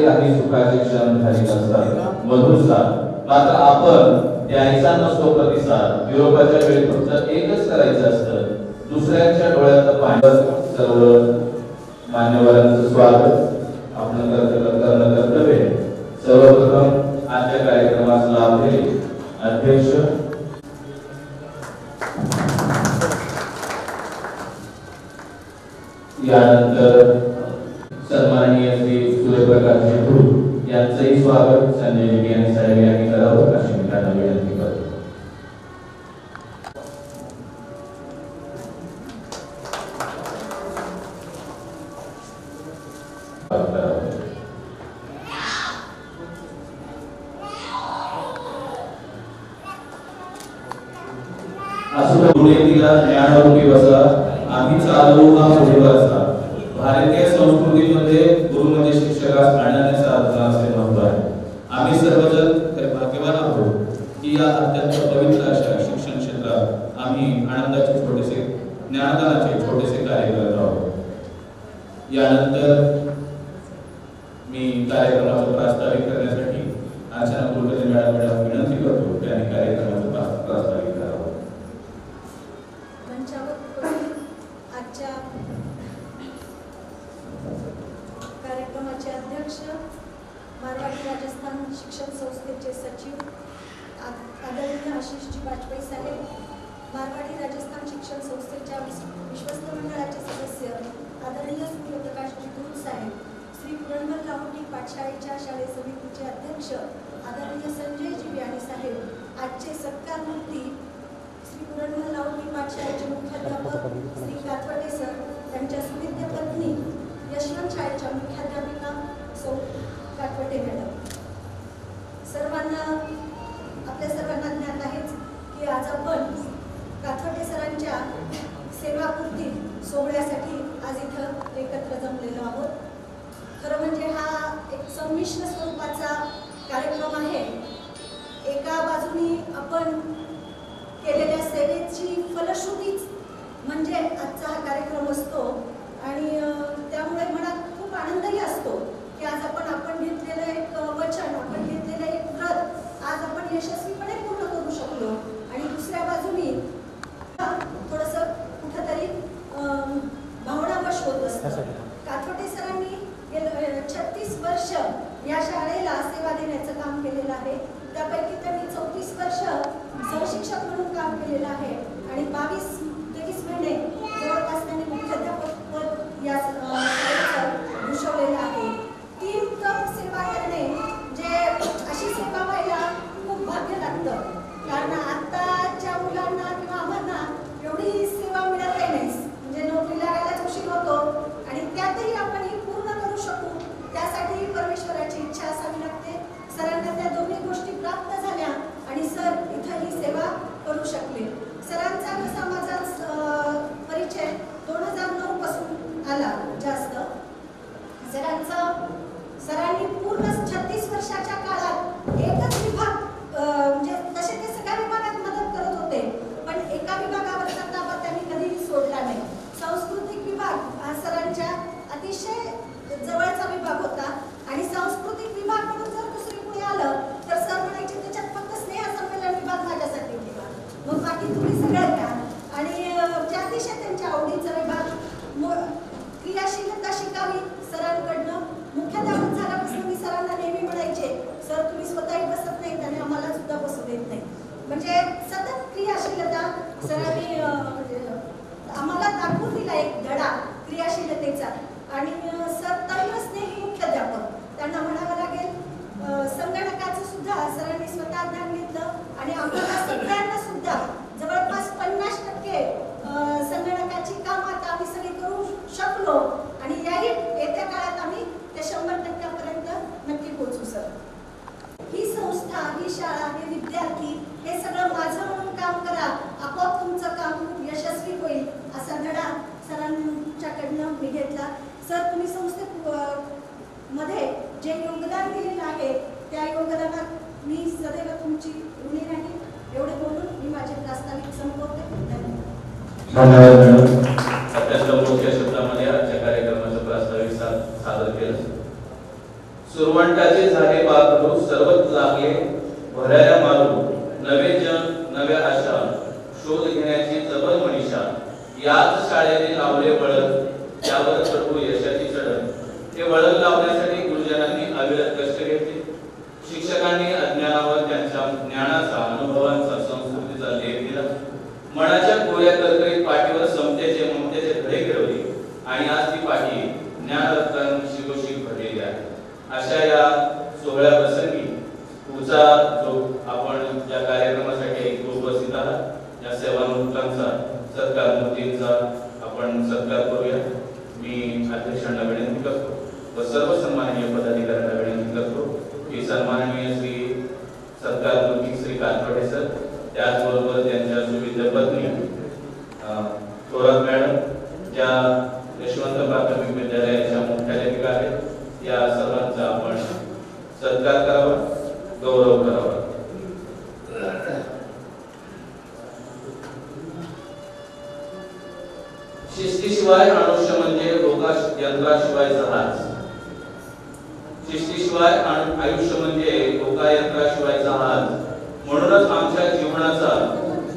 काही सुखाचे क्षण घालीत असतात मधुरसा मात्र आपण द्यायचा नसतो प्रतिसाद विरोधाच्या वेळी फक्त एकच करायचं असतं दुसऱ्यांच्या डोळ्यात पाणी सर्व मान्यवरांचं स्वागत आपण करणं कर्तव्य सर्वप्रथम आजच्या कार्यक्रमास लाभ घेईल अध्यक्ष यानंतर सन्माननीय श्री सूर्यप्रकाश शेट्टी यांचंही स्वागत संजय जिगियानी साहेब यांनी करावं अशी मी त्यांना विनंती करतो. असं पुढेला ज्ञानरूपी बसा आम्ही चालू हा पुढे बसा. भारतीय संस्कृतीमध्ये गुरु म्हणजे शिक्षकास अनन्य साधना असे महत्व आहे. आम्ही सर्वजण भाग्यवान आहोत की या अत्यंत पवित्र अशा शिक्षण क्षेत्रात आम्ही आनंदाचे छोटेसे ज्ञानदानाचे छोटेसे कार्य करत आहोत. यानंतर मी कार्यक्रमाचं प्रास्ताविक करण्यासाठी अर्चना कुलकर्णी मॅडम विनंती करतो त्यांनी कार्यक्रमाचं प्रास्ताविक करावं. आजच्या कार्यक्रमाचे अध्यक्ष मारवाडी राजस्थान शिक्षण संस्थेचे सचिव आदरणीय आशिषजी वाजपेयी साहेब, मारवाडी राजस्थान शिक्षण संस्थेच्या विश्वस्त मंडळाचे सदस्य आदरणीय सूर्यप्रकाश शेट्टी साहेब, श्री पुरंदर लाहोटी पाठशाळेच्या शालेय समितीचे अध्यक्ष आदरणीय संजय जिगियानी साहेब, आजचे सत्कार मूर्ती श्री पुरंदर लाहोटी पाठशाळेचे मुख्याध्यापक श्री कातवटे सर, त्यांच्या सुविद्य पत्नी यशवंत शाळेच्या मुख्याध्यापिका सौ कातवटे मॅडम. आपल्या सर्वांना ज्ञात आहेच की आज आपण कातवटे सरांच्या सेवापूर्ती सोहळ्यासाठी आज इथं एकत्र जमलेलो आहोत. खरं म्हणजे हा एक संमिश्र स्वरूपाचा कार्यक्रम आहे. एका बाजूनी आपण केलेल्या सेवेची फलश्रुतीच म्हणजे आजचा हा कार्यक्रम असतो आणि त्यामुळे मनात खूप आनंदही असतो की आज आपण घेतलेलं एक वचन, आपण घेतलेलं एक व्रत आज आपण यशस्वीपणे पूर्ण करू शकलो. आणि दुसऱ्या बाजूनी थोडंसं कुठंतरी भावनावश होत असतं. कातवटे सरांनी 36 वर्ष या शाळेला सेवा देण्याचं काम केलेलं आहे. त्यापैकी त्यांनी 34 वर्ष सहशिक्षक म्हणून काम केलेलं आहे आणि 22-23 महिने जवळपास त्यांनी मुख्याध्यापक पद या शाळेचं भूषवलेलं आहे. 3 टर्म सेवा करणे जे अशी सेवा व्हायला खूप भाग्य लागतं, कारण आताच्या मुलांना किंवा आम्हाला एवढी सेवा मिळत नाही. म्हणजे नोकरी लागायलाच उशीर होतो आणि त्यातही आपण ही पूर्ण करू शकू त्यासाठी परमेश्वराची इच्छा असावी लागते. सरांना त्या दोन्ही गोष्टी प्राप्त झाल्या आणि सर इथं ही सेवा करू शकले. सरांचा कसा माझा परिचय 2009 पासून आला जास्त. सरांनी पूर्ण 36 वर्षाच्या काळात एकच विभाग म्हणजे तसे ते सगळ्या विभागात मदत करत होते, पण एका विभागावरचा ताबा त्यांनी कधीही सोडला नाही. सांस्कृतिक विभाग हा सरांच्या अतिशय जवळचा विभाग होता आणि सांस्कृतिक विभाग म्हणून जर दुसरी कुणी आलं तर सर म्हणायचे त्याच्यात फक्त स्नेह संमेलन विभाग माझ्यासाठी ठेवा, मग बाकी तुम्ही सगळं द्या. आणि जे अतिशय त्यांच्या आवडीचा विभाग क्रियाशीलता शिकावी सरांकडनं. मुख्याध्यापक झाल्यापासून मी सरांना नेहमी म्हणायचे सर तुम्ही स्वतःही बसत नाहीत आणि आम्हाला सुद्धा बसू देत नाही. म्हणजे सतत क्रियाशीलता सरांनी आम्हाला दाखवून दिला एक धडा क्रियाशीलतेचा. आणि सर तरुण स्नेही मुख्याध्यापक, त्यांना म्हणावं लागेल. संगणकाचं सुद्धा सरांनी स्वतः ज्ञान घेतलं आणि आम्हाला सगळ्यांना सुद्धा जवळपास 50% संगणकाची कामं आता आम्ही सगळी करू शकलो आणि याही येत्या काळात आम्ही त्या 100% पर्यंत नक्की पोहोचू. सर ही संस्था, ही शाळा, हे विद्यार्थी हे सगळं माझं म्हणून काम करा. सर तुम्ही संस्थेत मध्ये जे योगदान दिलेलं आहे त्या योगदानात मी सदैव तुमची ऋणी राहील एवढे बोलून मी माझे प्रास्ताविक संपवते. धन्यवाद मॅडम. अत्यंत मोठ्या शब्दामध्ये आजच्या कार्यक्रमाचं प्रास्ताविक सादर केलं. सुरवंटाचे झाले बागरू सर्वच लागले भराया मारू नवे जन नव्या आशा शोध घेण्याची जबर मनीषा याच शाळेने लावले वळण त्यावर चढू यशाची चढण. हे वळण लावण्यासाठी गुरुजनांनी अविरत कष्ट घेतले. शिक्षकांनी अज्ञानावर त्यांच्या ज्ञानाचा अनुभवांचा संस्कृतीचा लेप दिला. मनाच्या कोऱ्या करकरीत पाठीवर समतेचे ममतेचे धडे गिरवले आणि आज ती पाठी ज्ञानरत्नांनी शिगोशीग भरलेली आहे. अशा या सोहळ्या प्रसंगी पुढचा जो आपण ज्या कार्यक्रमासाठी उपस्थित आहात या सेवानिवृत्तांचा सत्कार मूर्तींचा आपण सत्कार करूया. मी अध्यक्षांना विनंती करतो व सर्व सन्माननीय पदाधिकाऱ्यांना विनंती करतो की सन्माननीय श्री सत्कार मूर्ती श्री कातवडे सर त्याचबरोबर त्यांच्या सुविद्य पत्नी थोरात मॅडम ज्या यशवंत प्राथमिक विद्यालयाच्या मुख्याध्यापिका आहेत या सर्वांचा आपण सत्कार करावा गौरव करावा. शिस्तीशिवाय आयुष्य म्हणजे यंत्राशिवाय जहाज. शिस्तीशिवाय आयुष्य म्हणजे यंत्राशिवाय जहाज. म्हणूनच आमच्या जीवनाचा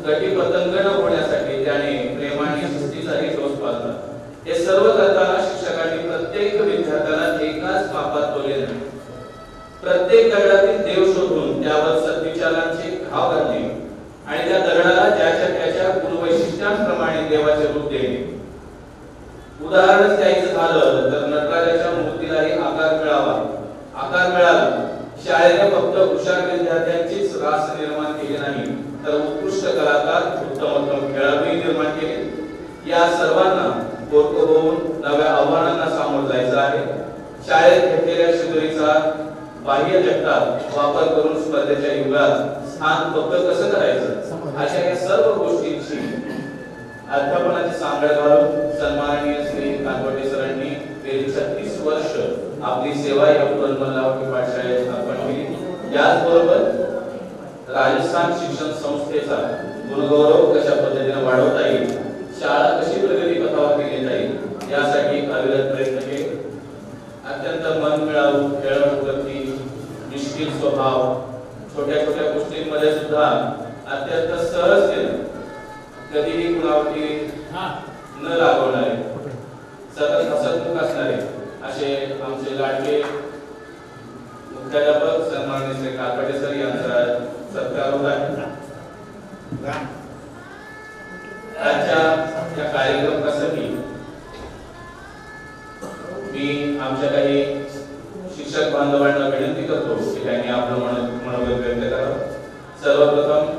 गटिपतंग न होण्यासाठी त्याने प्रेमाने शिस्तीचाही डोस पाळला. हे सर्व करताना शिक्षकांनी प्रत्येक विद्यार्थ्याला एकाच मापात तोलले नाही. प्रत्येक दगडातील देव शोधून त्यावर सद्विचारांचे घाव घालणे आणि त्या दगडाला ज्याच्या त्याच्या गुणवैशिष्ट्यांप्रमाणे देवाचे रूप देणे. उदाहरणच द्यायचं झालं तर नटराजाच्या मूर्तीलाही आकार मिळाला. शाळेने फक्त हुशार विद्यार्थ्यांचीच रास निर्माण केली नाही तर उत्कृष्ट कलाकार उत्तम खेळाडूही निर्माण केले. या सर्वांना पोरकं होऊन नव्या आव्हानांना सामोरं जायचं आहे. शाळेत घेतलेल्या शिदोरीचा बाह्य जगतात वापर करून स्पर्धेच्या युगात स्थान फक्त कसं करायचं अशा या सर्व गोष्टींची अध्यापनाची सांगड घालून सन्माननीय श्री कातवडे सरांनी गेली 36 वर्ष आपली सेवा या मल्लावटी पाठशाळेत अर्पण केली. याचबरोबर राजस्थान शिक्षण संस्थेचा गुणगौरव कशा पद्धतीने वाढवता येईल शाळा कशी प्रगती पथावर नेली जाईल यासाठी अविरत प्रयत्न केले. अत्यंत मनमिळावू खेळवण वृत्ती निष्ठील स्वभाव छोट्या छोट्या गोष्टींमध्ये सुद्धा अत्यंत सहजतेने कधीही कुणावरती न रागवणारे सतत हसतमुख असणारे असे आमचे लाडके मुख्याध्यापक सन्माननीय श्री कातवडे सर यांचा सत्कार होत आहे. आजच्या या कार्यक्रम प्रसंगी मी आमच्या काही शिक्षक बांधवांना विनंती करतो की त्यांनी आपलं मनोगत व्यक्त करावं. सर्वप्रथम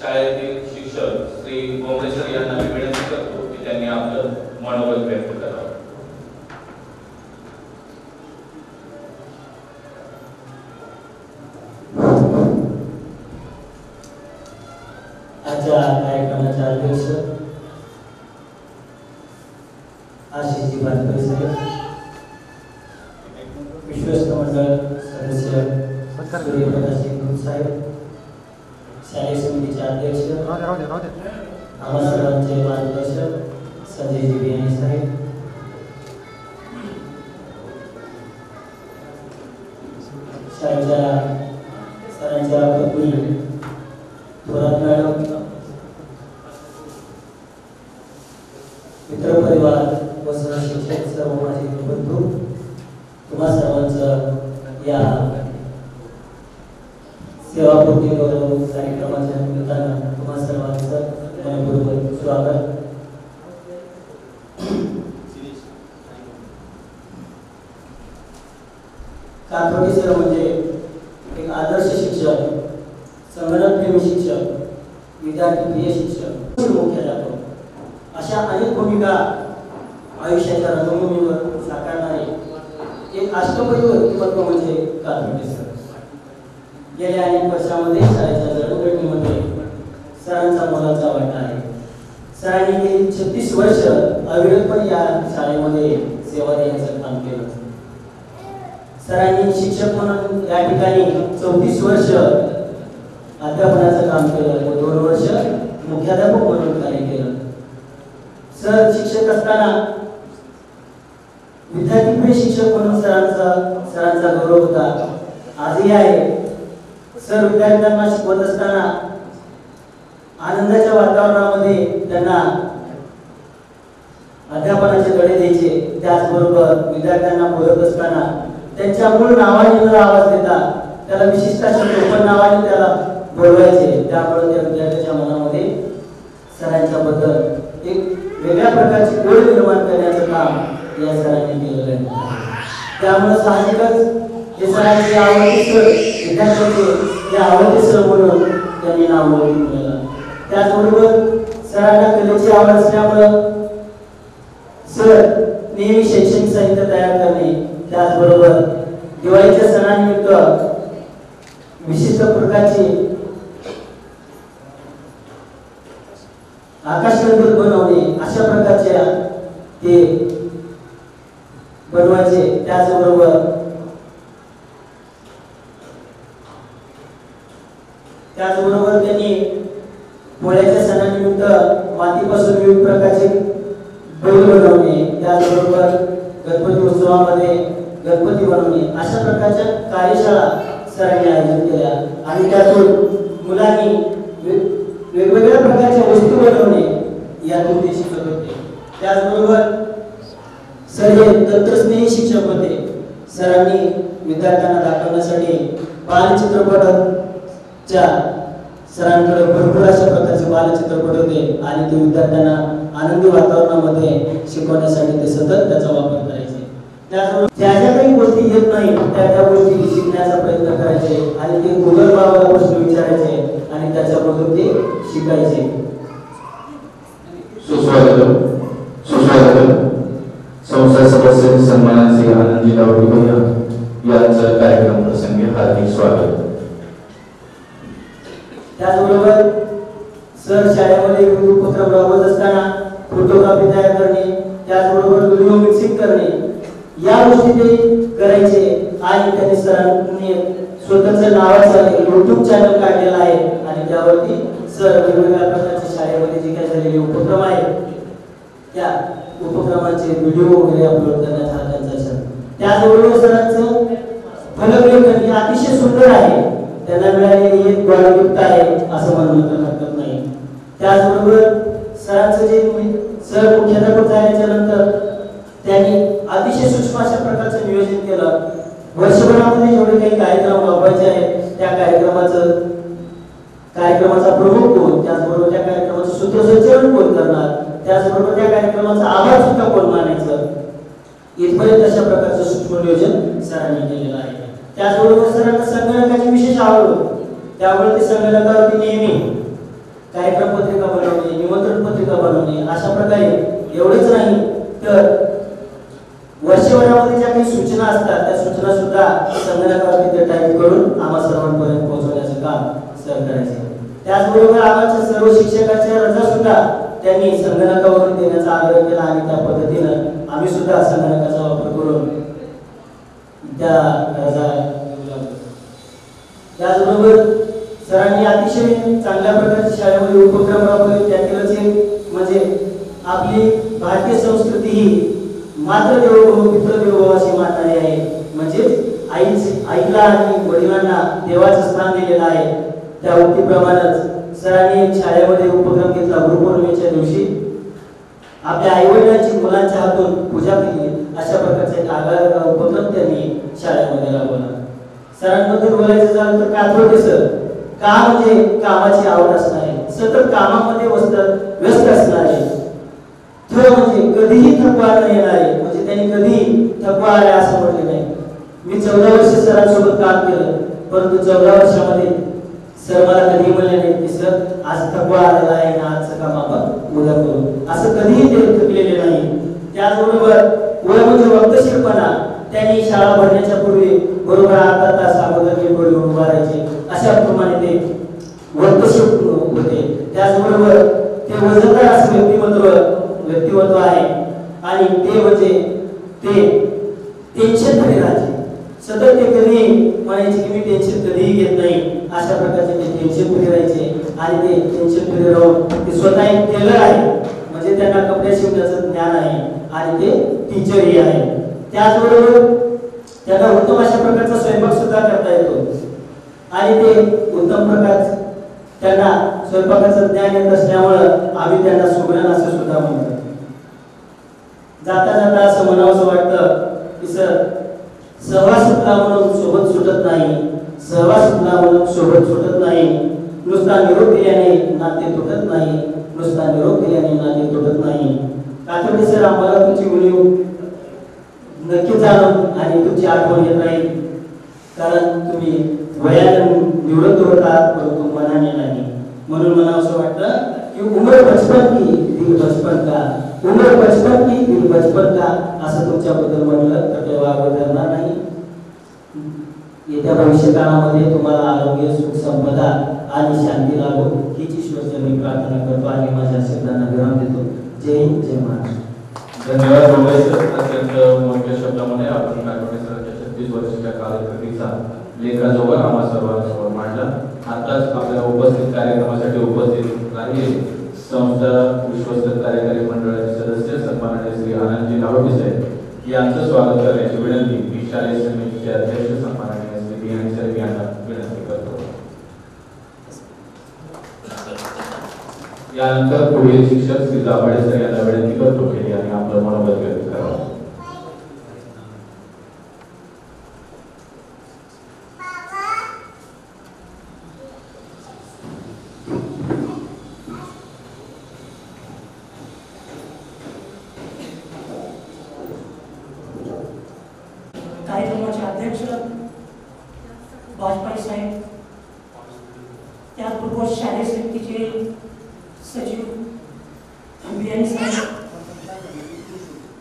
शाळेतील शिक्षक श्री बोंबडे सर यांना मी विनंती करतो की त्यांनी आपलं मनोगत व्यक्त करावं. आजच्या कार्यक्रमाचे अध्यक्ष आशिषजी वाजपेयी साहेब, विश्वस्त मंडळ सदस्य सूर्यप्रकाश साहेब, शालेय समितीचे अध्यक्ष आम्हा सर्वांचे मार्गदर्शक संजयजी बियाणी साहेब, शाळेच्या सरांच्या पत्नी थोरात मॅडम, मित्रपरिवार व सहशिक्षक सर्व माझे बंधू, तुम्हा सर्वांचं या सेवापूर्ती गौरव कार्यक्रमाच्या निमित्तानं तुम्हा सर्वांचं मनपूर्वक स्वागत. कातवडे सर म्हणजे एक आदर्श शिक्षक, संगणकप्रेमी शिक्षक, विद्यार्थी प्रिय शिक्षक, मुख्याध्यापक अशा अनेक भूमिका आयुष्याच्या रंगभूमीवर साकारणारे एक अष्टपैलू व्यक्तिमत्व म्हणजे कातवडे सर. गेल्या अनेक वर्षांमध्ये शाळेच्या जडणघडणीमध्ये सरांचा मोलाचा वाटा आहे. सरांनी गेली 36 वर्ष अविरतपणे या शाळेमध्ये सेवा देण्याचं सरांनी शिक्षक म्हणून या ठिकाणी 34 वर्ष अध्यापनाचं काम केलं व 2 वर्ष मुख्याध्यापक म्हणून कार्य केलं. सर शिक्षक असताना विद्यार्थीप्रिय शिक्षक म्हणून सरांचा गौरव होता, आजही आहे. सर विद्यार्थ्यांना शिकवत असताना आनंदाच्या वातावरणामध्ये त्यांना अध्यापनाचे धडे द्यायचे. त्याचबरोबर विद्यार्थ्यांना बोलत असताना त्यांच्या मूळ नावाने न आवाज देता त्याला विशिष्ट अशा टोपण नावाने त्याला बोलवायचे. त्यामुळे त्या विद्यार्थ्याच्या मनामध्ये सरांच्या बद्दल एक वेगळ्या प्रकारची ओढ निर्माण करण्याचं काम या सरांनी केलेलं आहे. त्यामुळे साहजिकच हे सरांचे आवडते सर, विद्यार्थ्यांचे हे आवडते सर म्हणून त्यांनी नाव ओळखून दिलं. त्याचबरोबर सरांना कलेची आवड असल्यामुळं सर नेहमी शैक्षणिक साहित्य तयार करणे, त्याचबरोबर दिवाळीच्या सणानिमित्त विशिष्ट प्रकारचे आकाशकंदील बनवणे अशा प्रकारच्या ते बनवायचे. त्याचबरोबर त्यांनी पोळ्याच्या सणानिमित्त मातीपासून विविध प्रकारचे बैल बनवणे, त्याचबरोबर गणपती उत्सवामध्ये गणपती बनवणे अशा प्रकारच्या कार्यशाळा सरांनी आयोजित केल्या आणि त्यातून मुलांनी वेगवेगळ्या प्रकारच्या वस्तू बनवणे यातून ते शिकत होते. त्याचबरोबर सर हे तंत्रस्नेही शिक्षक होते. सरांनी विद्यार्थ्यांना दाखवण्यासाठी बालचित्रपटाच्या सरांकडे भरपूर अशा प्रकारचे बालचित्रपट होते आणि ते विद्यार्थ्यांना आनंदी वातावरणामध्ये शिकवण्यासाठी ते सतत त्याचा वापर करायचे. त्याचबरोबर ज्या ज्या काही गोष्टी येत नाही त्या गोष्टी शिकण्याचा प्रयत्न करायचे आणि ते गुगल बाबाला प्रश्न विचारायचे आणि त्याच्यामधून ते शिकायचे. सुस्वागत संस्था सदस्य सन्मानाचे आनंदजी गावडे भैया यांचं कार्यक्रम प्रसंगी हार्दिक स्वागत. त्याचबरोबर सर शाळेमध्ये विविध उपक्रम राबवत असताना फोटोग्राफी तयार करणे, त्याचबरोबर व्हिडिओ मिक्सिंग करणे या गोष्टी ते करायचे आणि त्यांनी सरांनी स्वतःचं नावाचं YouTube चॅनल काढलेलं आहे आणि त्यावरती सर वेगवेगळ्या प्रकारचे शाळेमध्ये जे काही झालेले उपक्रम आहेत त्या उपक्रमांचे व्हिडिओ वगैरे अपलोड करण्याचा हा त्यांचा छंद. त्याचबरोबर सरांचं फलकलेखन हे अतिशय सुंदर आहे. त्यांना मिळालेली एक गोड गिफ्ट आहे असं म्हणणं तर हरकत नाही. त्याचबरोबर सरांचं जे सर मुख्याध्यापक झाल्याच्या नंतर त्यांनी अतिशय सूक्ष्म अशा प्रकारचं नियोजन केलं. वर्षभरामध्ये जेवढे काही कार्यक्रम राबवायचे आहेत त्या कार्यक्रमाचा प्रमुख कोण, त्याचबरोबर त्या कार्यक्रमाचं सूत्रसंचालन कोण करणार, त्याचबरोबर त्या कार्यक्रमाचा आभार सुद्धा कोण मानायचं, इथपर्यंत अशा प्रकारचं सूक्ष्म नियोजन सरांनी केलेलं आहे. त्याचबरोबर सरांना संगणकाची विशेष आवड होती. त्यामुळे ते संगणकावरती नेहमी कार्यक्रम पत्रिका बनवणे, निमंत्रण पत्रिका बनवणे अशा प्रकारे एवढेच नाही तर वर्षभरामध्ये ज्या काही सूचना असतात त्या सूचना सुद्धा संगणकावरती ते टाईप करून आम्हा सर्वांपर्यंत पोहोचवण्याचं काम सर करायचे. त्याचबरोबर आम्हाला सर्व शिक्षकांच्या रजा सुद्धा त्यांनी संगणकावरून देण्याचा आग्रह केला आणि त्या पद्धतीनं आम्ही सुद्धा संगणकाचा वापर करून त्या रजा घेऊ लागलो. त्याचबरोबर सरांनी अतिशय चांगल्या प्रकारचे शाळेमध्ये उपक्रम राबवले. त्यातीलच एक म्हणजे आपली भारतीय संस्कृती ही मातृ देवो पितृ देवो अशी मानणारी आहे. म्हणजे आईला आणि वडिलांना देवाचं स्थान दिलेलं आहे. त्या उक्तीप्रमाणेच सरांनी शाळेमध्ये उपक्रम घेतला. गुरुपौर्णिमेच्या दिवशी आपल्या आई वडिलांची मुलांच्या हातून पूजा केली अशा प्रकारचे आगळा उपक्रम त्यांनी शाळेमध्ये राबवला. सरांबद्दल बोलायचं झालं तर काथोडे सर काम म्हणजे कामाची आवड असणारे, सतत कामामध्ये व्यस्त असणारे, म्हणजे कधीही थकवा न येणारे, म्हणजे त्यांनी कधीही थकवा आला असं म्हटले नाही. मी 14 वर्ष सरांसोबत काम केलं परंतु 14 वर्षामध्ये सर मला कधी म्हणले नाही की सर आज थकवा आलेला आहे ना आजचं काम आपण उद्या करू, असं कधीही ते थकलेले नाही. त्याचबरोबर वय म्हणजे वक्तशीरपणा, त्यांनी शाळा भरण्याच्या पूर्वी बरोबर अर्धा तास अगोदर गेटवर येऊन उभारायचे अशा प्रमाणे ते वक्तशीर होते. त्याचबरोबर ते वजनदार असं व्यक्तिमत्व आहे आणि ते म्हणजे ते टेन्शन फ्री राहायचे. सतत ते कधी म्हणायचे की मी टेन्शन कधीही घेत नाही, अशा प्रकारचे ते टेन्शन फ्री राहायचे आणि ते टेन्शन फ्री राहून ते स्वतः एक टेलर आहे, म्हणजे त्यांना कपडे शिवण्याचं ज्ञान आहे आणि ते टीचरही आहे. त्याचबरोबर त्यांना उत्तम अशा प्रकारचा स्वयंपाक सुद्धा करता येतो आणि ते उत्तम प्रकारचं त्यांना स्वयंपाकाचं ज्ञान येत असल्यामुळं आम्ही त्यांना सुगरण असं सुद्धा म्हणतो. जाता जाता असं म्हणावंसं वाटतं की सर, सहवास सुटला म्हणून सोबत सुटत नाही, सहवास सुटला म्हणून सोबत सुटत नाही, नुसता निरोप दिल्याने नाते तुटत नाही, नुसता निरोप दिल्याने नाते तुटत नाही. कातोडे सर, आम्हाला तुमची उणीव नक्की जाणून आणि तुमची आठवण येत राहील, कारण तुम्ही वयाने निवृत्त होतात परंतु मनाने नाही. म्हणून मला असं वाटतं की उम्र बचपन की दिल बचपन का, उम्र बचपन की दिल बचपन का, असं तुमच्याबद्दल म्हटलं तर ते वावग ठरणार नाही. येत्या भविष्य काळामध्ये तुम्हाला आरोग्य, सुख, संपदा आणि शांती लाभो हीच ईश्वरचरणी प्रार्थना करतो आणि माझ्या शब्दांना विराम देतो. जय हिंद, जय महाराष्ट्र. धन्यवाद रोमय सर. अत्यंत मोठ्या शब्दामध्ये आपण कातोडे सरांच्या 36 वर्षाच्या कारकिर्दीचा लेखाजोखा आम्हा सर्वांसमोर मांडला. आताच आपल्या उपस्थित कार्यक्रमासाठी उपस्थित राहिले संस्था विश्वस्त कार्यकारी मंडळाचे सदस्य सन्माननीय श्री आनंदजी नावडे साहेब यांचं स्वागत करण्याची विनंती मी शालेय समितीचे अध्यक्ष सन्माननीय श्री बियाणी साहेब यांना विनंती करतो. यानंतर पुढील शिक्षक श्री दाभाडे सर यांना विनंती करतो की यांनी आपलं मनोगत व्यक्त करावं. कार्यक्रमाचे अध्यक्ष वाजपेयी साहेब, त्याचबरोबर शालेय समितीचे सचिव बियाणी साहेब,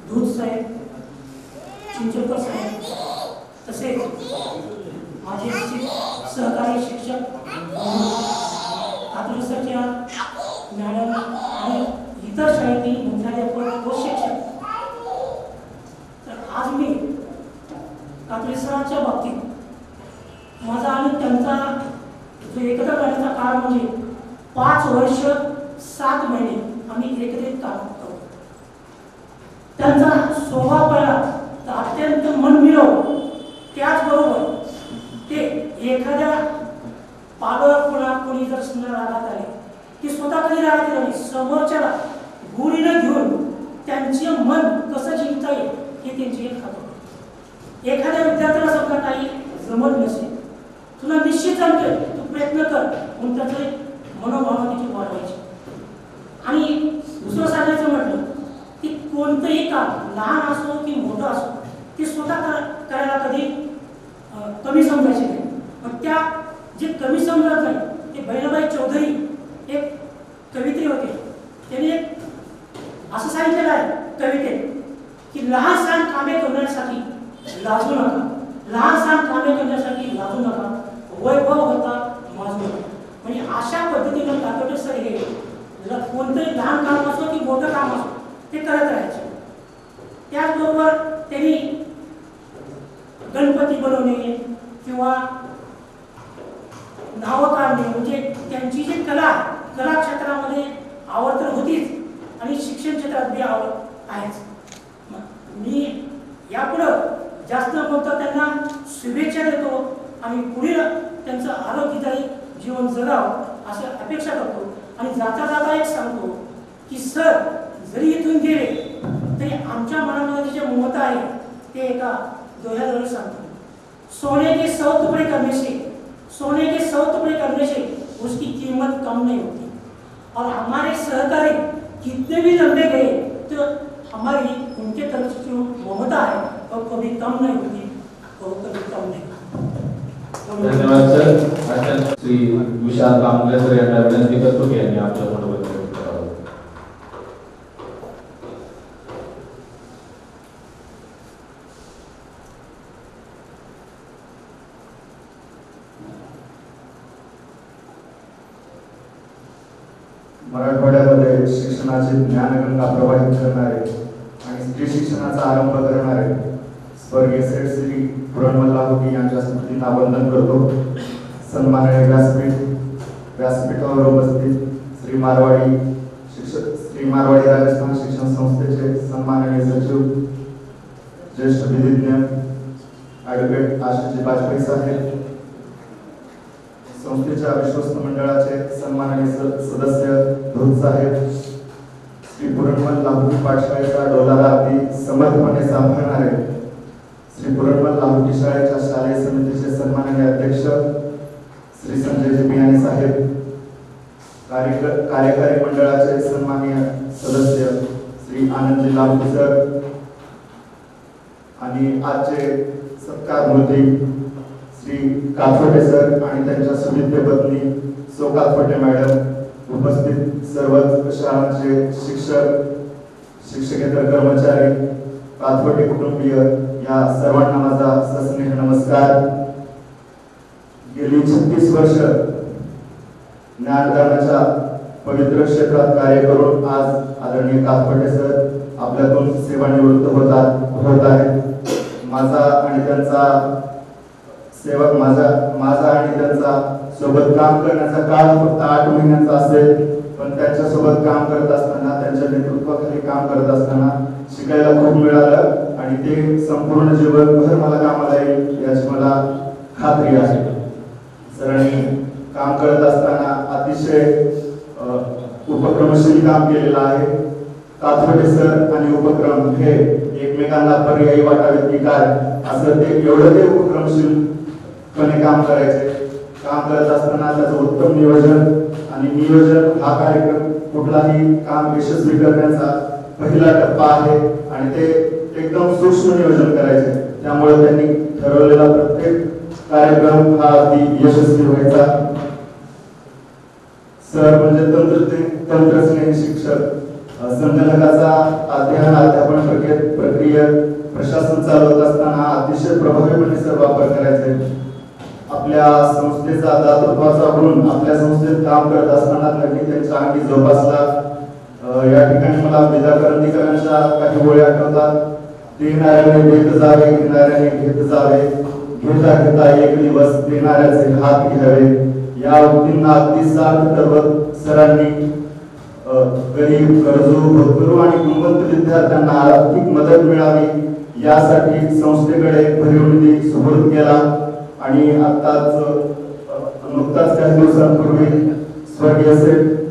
दूध साहेब, चिंचोलकर साहेब, तसेच माझे सहकारी शिक्षक कातोडे सरच्या मॅडम आणि इतर शाळेतील मुख्याध्यापक व शिक्षक. तर आज मी कातोडे सरांच्या बाबतीत माझा आणि त्यांचा जो एकत्र करण्याचा काळ म्हणजे 5 वर्ष 7 महिने आम्ही एकत्रित काम करतो. त्यांचा स्वभाव पाहिला तर अत्यंत मनमिळावू, त्याचबरोबर ते एखाद्या पालक कोणी जर समजा रागात आले की स्वतः कधी रागात येत नाही, समोरच्याला गुढीनं घेऊन त्यांचे मन कसं जिंकता येईल हे त्यांची एक खातं. एखाद्या विद्यार्थ्याला समजा काही जमत नसेल, तुला निश्चित जमतंय, तू प्रयत्न कर म्हणून त्याचे मनोभावना तिची वाढवायची. आणि दुसरं सांगायचं म्हटलं की कोणतंही काम लहान असो की मोठं असो ते स्वतः करायला कधी कमी समजायचे नाही. मग त्या जे कमी समजत नाही ते बहिणाबाई चौधरी एक कवित्री होते, त्यांनी एक असं सांगितलेलं आहे कवितेत की लहान सहान कामे करण्यासाठी लाजू नका, लहान सहान कामे करण्यासाठी लाजू नका, वैभव होता माजू नका. म्हणजे अशा पद्धतीनं कातोडे सर हे कोणतंही लहान काम असो की मोठं काम असो ते करत राहायचे. त्याचबरोबर त्यांनी गणपती बनवणे किंवा नावं काढणे म्हणजे त्यांची जी कला क्षेत्रामध्ये आवड तर होतीच आणि शिक्षण क्षेत्रात बी आवड आहेच. मी यापुढं जास्त बोलतो त्यांना शुभेच्छा देतो आणि पुढील त्यांचं आरोग्यदायी जीवन जगावं असं अपेक्षा करतो. आणि जाता जाता एक सांगतो की सर जरी इथून गेले तरी आमच्या मनामध्ये जे ममता आहे ते एका दोह्याजवळ सांगतो, सोने के 100 टुकड़े करने से, सोने के 100 टुकड़े करने से उसकी कीमत कम नहीं होती. और हमारे सहकारी कितने भी लंबे गए तो हमारी उनके तरफ से जो ममता है वो कभी कम नहीं होती, वो कभी कम नहीं. धन्यवाद सर. श्री विशाल कांबळे सर यांना विनंती करतो की यांनी आपलं मनोगत व्यक्त करावं. मराठवाड्यामध्ये शिक्षणाचे ज्ञानगंगा प्रवाहित करणारे आणि स्त्री शिक्षणाचा आरंभ करणारे स्वर्गीय सेठ श्री पुरणमल लाहोटी यांच्या स्मृतींना वंदन करतो. सन्माननीय व्यासपीठावर उपस्थित श्री मारवाडी राजस्थान शिक्षण संस्थेचे सन्माननीय सचिव, ज्येष्ठ विधिज्ञ ॲडव्होकेट आशिषजी वाजपेयी साहेब, संस्थेच्या विश्वस्त मंडळाचे सन्माननीय सदस्य धूत साहेब, श्री पुरणमल लाहोटी पाठशाळेचा डोलारा अगदी समर्थपणे सांभाळणारे श्री पुरणमल लाहोटी शाळेच्या शालेय समितीचे सन्माननीय अध्यक्ष श्री संजयजी बियाणे साहेब, कार्यकारी मंडळाचे सन्माननीय सदस्य श्री आनंदजी लाहोटी सर आणि आजचे सत्कार मूर्ती श्री काथोटे सर आणि त्यांच्या सुविद्य पत्नी सौ काथोटे मॅडम, उपस्थित सर्वच शाळांचे शिक्षक, शिक्षकेतर कर्मचारी, काथोटे कुटुंबीय या सर्वांना माझा सस्नेह नमस्कार. गेली 36 वर्ष ज्ञानदानाच्या पवित्र क्षेत्रात कार्य करून आज आदरणीय काथोटे सर आपल्यातून सेवानिवृत्त होत आहेत. माझा आणि त्यांचा सोबत काम करण्याचा काळ फक्त 8 महिन्यांचा असेल, पण त्यांच्या सोबत काम करत असताना, त्यांच्या नेतृत्वाखाली काम करत असताना शिकायला खूप मिळालं आणि ते संपूर्ण जीवनभर मला कामाला येईल याची मला खात्री आहे. सरांनी काम करत असताना अतिशय उपक्रमशील काम केलेलं आहे. काथोटे सर आणि उपक्रम हे एकमेकांना पर्यायी वाटावेत की काय असं ते एवढं ते उपक्रमशीलपणे काम करायचे. काम करत असताना त्याचं उत्तम नियोजन आणि नियोजन हा कार्यक्रम कुठलाही काम यशस्वी करण्याचा पहिला टप्पा आहे आणि ते एकदम सूक्ष्म नियोजन करायचे. त्यामुळे त्यांनी ठरवलेला प्रत्येक कार्यक्रम हा अगदी यशस्वी व्हायचा. सर म्हणजे तंत्रज्ञ शिक्षक, संगणकाचा अध्यापन प्रक्रियेत प्रशासन चालवत असताना अतिशय प्रभावीपणे सर वापर करायचे. आपल्या संस्थेचा दातृत्वाचा गुण आपल्या संस्थेत काम करत असताना नक्की त्यांच्या अंगी जोपासला. या ठिकाणी मला विदा करंदीकरांच्या काही ओळी आठवतात. देणाऱ्याने देत जावे, घेणाऱ्याने घेत जावे, घेता घेता एक दिवस देणाऱ्याचे हात घ्यावे. या उक्तींना अगदी सार्थ करवत सरांनी गरीब, गरजू, भोगकरू आणि गुणवंत विद्यार्थ्यांना आर्थिक मदत मिळावी यासाठी संस्थेकडे भरीव निधी सुपूर्द केला आणि नुकताच काही दिवसांपूर्वी स्वर्गीय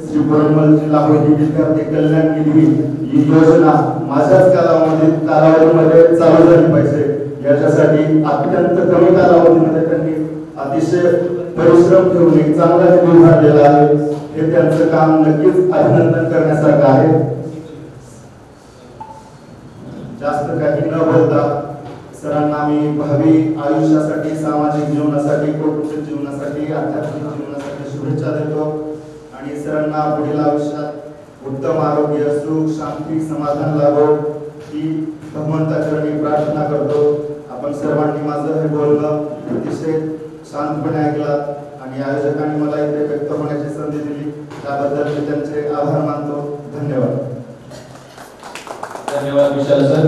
श्री पुरणमल लाहोटी विद्यार्थी कल्याण निधी ही योजना माझ्याच कालावधीमध्ये चालू झाली पाहिजे याच्यासाठी अत्यंत कमी कालावधीमध्ये त्यांनी अतिशय परिश्रम घेऊन एक चांगला निधी उभारलेला आहे. हे त्यांचं काम नक्कीच अभिनंदन करण्यासारखं आहे. जास्त काही न बोलता सरांना मी भावी आयुष्यासाठी, सामाजिक जीवनासाठी, कौटुंबिक जीवनासाठी, आध्यात्मिक जीवनासाठी शुभेच्छा देतो आणि सरांना पुढील आयुष्यात उत्तम आरोग्य, सुख, शांती, समाधान लाभो ही भगवंताचरणी प्रार्थना करतो. आपण सर्वांनी माझं हे बोलणं अतिशय शांतपणे ऐकलात आणि आयोजकांनी मला इथे व्यक्त होण्याची संधी दिली त्याबद्दल मी त्यांचे आभार मानतो. धन्यवाद. धन्यवाद विशाल सर.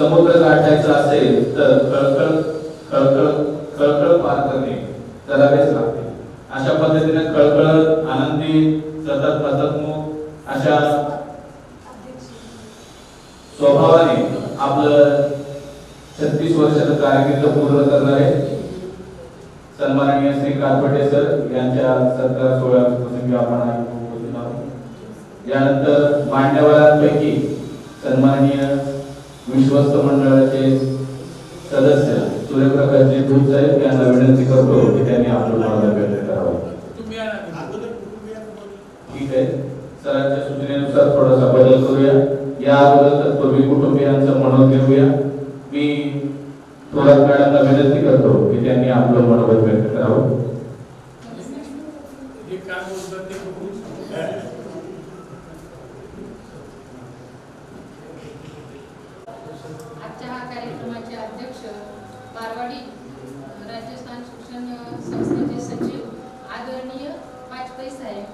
समुद्र गाठायचा असेल तर कळकळ पार करणे करावेच लागते. अशा पद्धतीने कळकळ, आनंदी, सतत हसतमुख अशा स्वभावाने आपलं 36 वर्षाचं कारकीर्द पूर्ण करणारे सन्माननीय श्री काथोटे सर यांच्या सत्कार सोहळ्याप्रसंगी आपण उपस्थित आहोत. यानंतर मान्यवरांपैकी सन्माननीय विश्वस्त मंडळाचे सदस्य सूर्यप्रकाशजी धूत साहेब यांना विनंती करतो की त्यांनी आपलं मनोगत व्यक्त करावं. ठीक आहे, सरांच्या सूचनेनुसार थोडासा बदल करूया. या अगोदर तत्पूर्वी कुटुंबियांचं मनोगत घेऊया. मी थोरात मॅडमला विनंती करतो की त्यांनी आपलं मनोगत व्यक्त करावं. आजच्या हा कार्यक्रमाचे अध्यक्ष मारवाडी राजस्थान शिक्षण संस्थेचे सचिव आदरणीय वाजपेयी साहेब,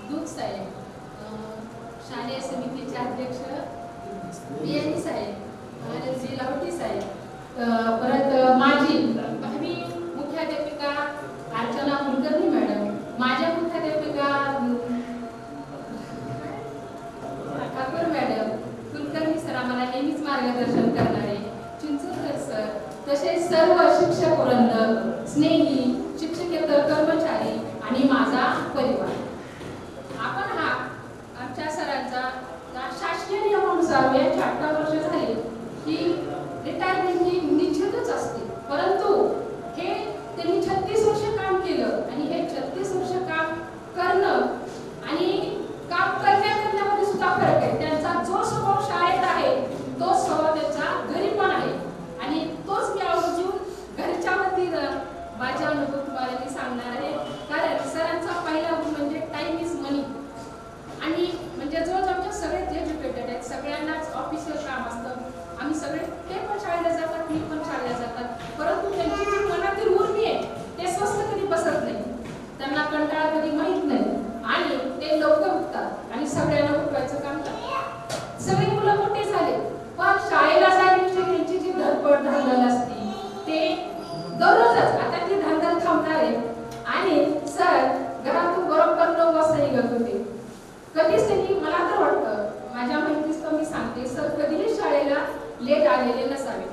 दूत साहेब, शालेय समितीचे अध्यक्ष बियाणी साहेब, आनंदजी लाहोटी साहेब, परत माझी भावी मुख्याध्यापिका अर्चना कुलकर्णी मॅडम, माझ्या मुख्याध्यापिका ठाकूर मॅडम, कुलकर्णी सर आम्हाला नेहमीच मार्गदर्शन करणारे, चिंचोलकर सर, तसेच सर्व शिक्षक वृंद, स्नेही, शिक्षकेतर कर्मचारी आणि माझा परिवार. आपण हा आमच्या सरांचा शासकीय नियमानुसार वयाची 18 वर्ष झाली की रिटायरमेंट ही निश्चितच असते, परंतु हे त्यांनी 36 वर्ष काम केलं आणि हे 36 वर्ष काम करणं आणि काम करण्यामध्ये सुद्धा फरक आहे. त्यांचा जो स्वभाव शाळेत आहे तो स्वभाव त्यांचा घरी पण आहे आणि तोच मी आवर्जून घरच्या वतीनं माझा अनुभव तुम्हाला मी सांगणार आहे. कारण सरांचा पहिला गुण म्हणजे टाइम इज मनी आणि म्हणजे जो आमच्या सगळेच एज्युकेटेड आहेत, सगळ्यांनाच ऑफिशियल काम असतं, आम्ही सगळे ते पण शाळेला जातात, मी पण शाळेला जातात, परंतु त्यांची जी मनातील उर्मी आहे ते स्वस्त कधी बसत नाही, त्यांना कंटाळा कधी माहीत नाही आणि ते लवकर उठतात आणि सगळ्यांना उठवायचं काम करतात. सगळे मुलं मोठे झाले पण शाळेला जाण्याची त्यांची जी धडपड धांदल असते ते दररोजच आता ती धांदल थांबणार आहे. आणि सर घरातून बरोबर 9 वाजता निघत होते. कधीच त्यांनी, मला तर वाटतं माझ्या माहितीच तर मी सांगते, सर कधीही शाळेला लेट आलेले नसावे,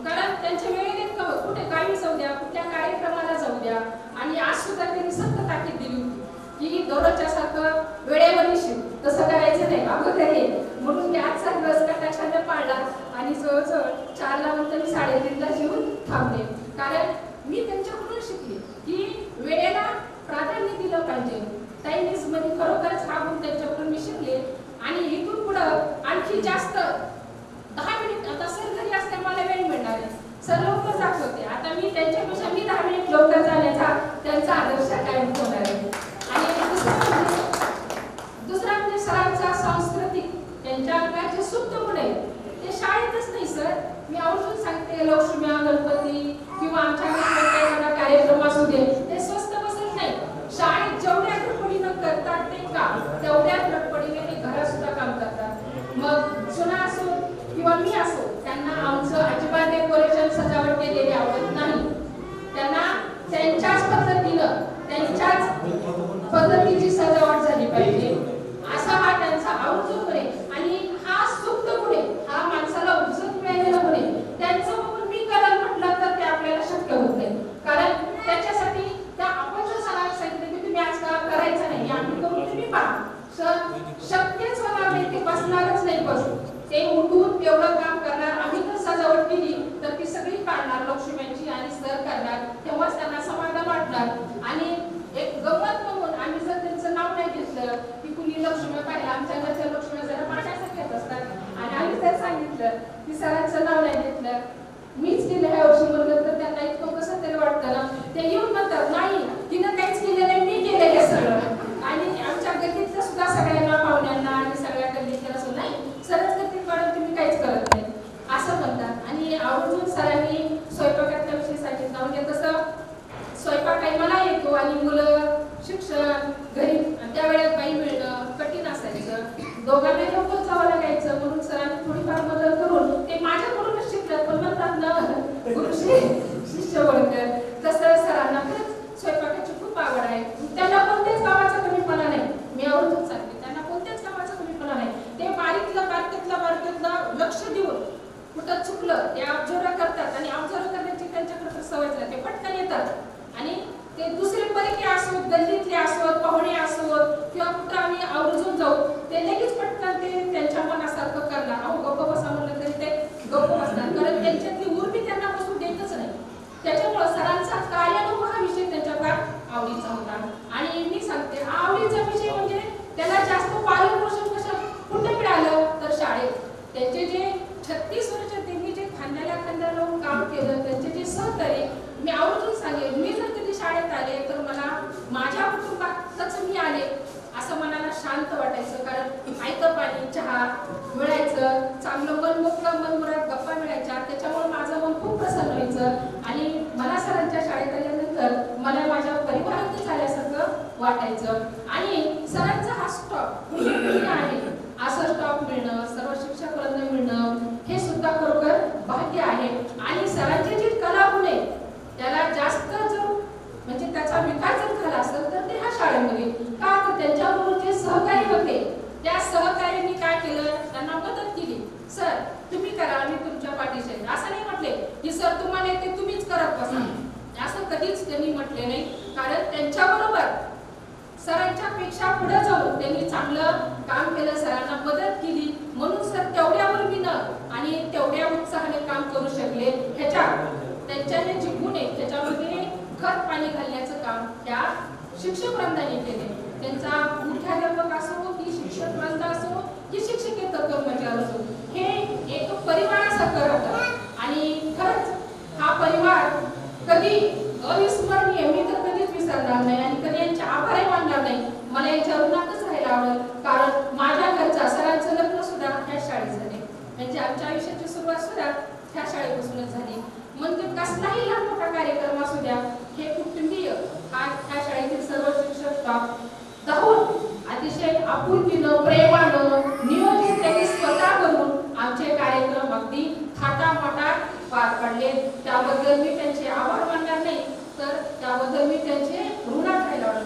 कारण त्यांच्या वेळेत कुठे काही जाऊ द्या, कुठल्या कार्यक्रमाला जाऊ द्या. आणि आज सुद्धा त्यांनी सतत ताकीद दिली होती की दररोजच्या सारखं वेळेवर येशील, तसं करायचं नाही, अगोदर ये. म्हणून मी आजचा दिवस कटाक्षाने पाळला आणि जवळजवळ 4ला नंतर मी 3:30ला जेवून थांबले. कारण मी त्यांच्याकडून शिकले की वेळेला प्राधान्य दिलं पाहिजे, टाइम इज मनी. खरोखरच हा गुण त्यांच्याकडून मी शिकले आणि इथून पुढं आणखी जास्त 10 मिनिट, आता सर घरी असते मला वेळ मिळणार आहे, सर लवकर जात होते, आता मी त्यांच्यापेक्षा 10 मिनिट लवकर जाण्याचा त्यांचा आदर्श कायम होणार आहे. आणि दुसरा म्हणजे सरांचा सांस्कृतिक, त्यांच्या अंगात जे सुप्त गुण आहे ते शाळेतच नाही सर, मी आवर्जून सांगते, लक्ष्म्या, गणपती किंवा आमच्या काही कार्यक्रम असू दे, ते स्वस्त बसत नाही. शाळेत जेवढ्या धडपडीनं करतात ते काम, तेवढ्या धडपडीने ते घरात सुद्धा काम करतात. मग सुना असो किंवा मी असो, त्यांना आमचं अजिबात डेकोरेशन सजावट केलेली आवडत नाही. त्यांना त्यांच्याच पद्धतीनं, त्यांच्याच पद्धतीची सजावट झाली पाहिजे, असा हा त्यांचा आवर्जून आहे. आणि हा सुप्त गुण आहे, हा माणसाला उपजत मिळालेला गुण आहे. त्यांचं बघून मी करायला म्हटलं तर ते आपल्याला शक्य होत नाही, कारण त्याच्यासाठी त्या आपण जर सरांना सांगितलं की तुम्ही आज करायचं नाही, आम्ही करून तुम्ही पहा, शक्यच होणार नाही, ते बसणारच नाही. बसून ते उठून एवढं काम करणार. आम्ही जर सजावट केली तर ती सगळी काढणार लक्ष्म्यांची आणि सर करणार, तेव्हाच त्यांना समाधान वाटणार. आणि एक गंमत म्हणून आम्ही जर त्यांचं नाव नाही घेतलं की कुणी लक्ष्मी पाहिलं, आमच्या घरच्या लक्ष्मी जरा माझ्यासारख्या घेत असतात आणि आम्ही जर सांगितलं की सरांचं नाव नाही घेतलं, मीच केलं ह्या वर्षी म्हणलं तर त्यांना इतकं कसं तरी वाटतं ना. ते येऊन म्हणतात नाही तिनं काहीच केलं नाही, मी केलं हे सगळं. आणि आमच्या गल्लीतलं सुद्धा सगळ्यांना, पाहुण्यांना आणि सगळ्या गल्लीतल्या असं नाही, सरच करतील मॅडम तुम्ही काहीच करत नाही असं म्हणतात. आणि आवर्जून सरांनी स्वयंपाकातल्या विषयी सांगितलं, म्हणजे तसं स्वयंपाक काही मला येतो आणि मुलं, शिक्षण, घरी त्यावेळेस बाई मिळणं कठीण असायचं, दोघांना लवकर जावं लागायचं. म्हणून सरांनी थोडीफार मदत करून ते माझ्याकडूनच शिकलं. पण म्हणतात ना गुरु शिष्य बनकर, तसं सरांना खरंच स्वयंपाकाची खूप आवड आहे. त्यांना कोणत्याच कामाचा कमीपणा नाही, मी आवर्जून सांगते, त्यांना कोणत्याच कामाचा कमीपणा नाही. ते बारकेतलं लक्ष देऊन कुठं चुकलं ते ऑब्झर्व करतात आणि ऑब्झर्व करण्याची त्यांच्याकडे सवय झाली, ते पटकन येतात. आणि ते दुसरे परिके असोत, गल्लीतले असोत, पाहुणे असोत किंवा कुठं आम्ही आवर्जून जाऊ, ते लगेच पटकन ते त्यांच्या मनासारखं करणार. अहो गप्प बसा म्हणलं तरी ते गप्प बसणार, कारण त्यांच्यातली उर्मी त्यांना बसून देतच नाही. त्याच्यामुळे सरांचा कार्यानुभव हा विषय त्यांच्या फार आवडीचा होता. आणि मी सांगते आवडीचा विषय म्हणजे त्याला जास्त पारितोषिक कुठे मिळालं तर शाळेत. त्यांचे जे 36 वर्ष त्यांनी जे खांद्याला खांदा लावून काम केलं, त्यांचे जे सहकारी, मी आवर्जून सांगेन, मी जर कधी शाळेत आले तर मला माझ्या कुटुंबातच मी आले असं मनाला शांत वाटायचं. कारण ऐकं पाणी, चहा मिळायचं, चांगलं मन मोकळं, मनमुराद गप्पा मिळायच्या, त्याच्यामुळे माझं मन खूप प्रसन्न व्हायचं. आणि मला सरांच्या शाळेत आल्यानंतर मला माझ्या परिवारातच आल्यासारखं वाटायचं. आणि सरांचा हा स्टॉप आहे, असं स्टॉप मिळणं, सर्व शिक्षक वर्ग मिळणं, हे सुद्धा खरोखर भाग्य आहे. आणि सर तुम्ही करा आम्ही तुमच्या पाठीशी आहे. असं नाही म्हटले की सर तुम्हाला ते तुम्हीच करत बसा, असं कधीच त्यांनी म्हटले नाही. कारण त्यांच्याबरोबर सरांच्या पेक्षा पुढे जाऊन त्यांनी चांगलं काम केलं, सरांना मदत केली, म्हणून सर तेवढ्या उर्मीनं आणि तेवढ्या उत्साहाने काम करू शकले. ह्याच्या त्यांच्याने जे गुण आहेत त्याच्यामध्ये खत पाणी घालण्याचं काम त्या शिक्षक वृंदाने केले. त्यांचा मुख्याध्यापक असो की शिक्षक वृंद असो की शिक्षकेतर कर्मचारी असो, हे एक परिवारासारखं राहतं. आणि खरंच हा परिवार कधी अविस्मरणीय, मी तर कधीच विसरणार नाही आणि कधी यांचे आभारही मानणार नाही. मला यांच्या ऋणातच राहायला आवडेल, कारण माझ्या घरचा सरांचं लग्न सुद्धा ह्या शाळेत झाले, म्हणजे आमच्या आयुष्याची सुरुवात सुद्धा ह्या शाळेपासूनच झाली. म्हणजे कसलाही लहान मोठा कार्यक्रम असू द्या, हे कुटुंबीय ह्या शाळेतील सर्व शिक्षक स्टाफ धावून अतिशय आपुलकीनं प्रेमानं नियोजित त्यांनी स्वतः करून आमचे कार्यक्रम अगदी थाटामाटात पार पडले. त्याबद्दल मी त्यांचे आभार मानणार नाही, तर त्याबद्दल मी त्यांचे ऋणात राहायला आवडेल.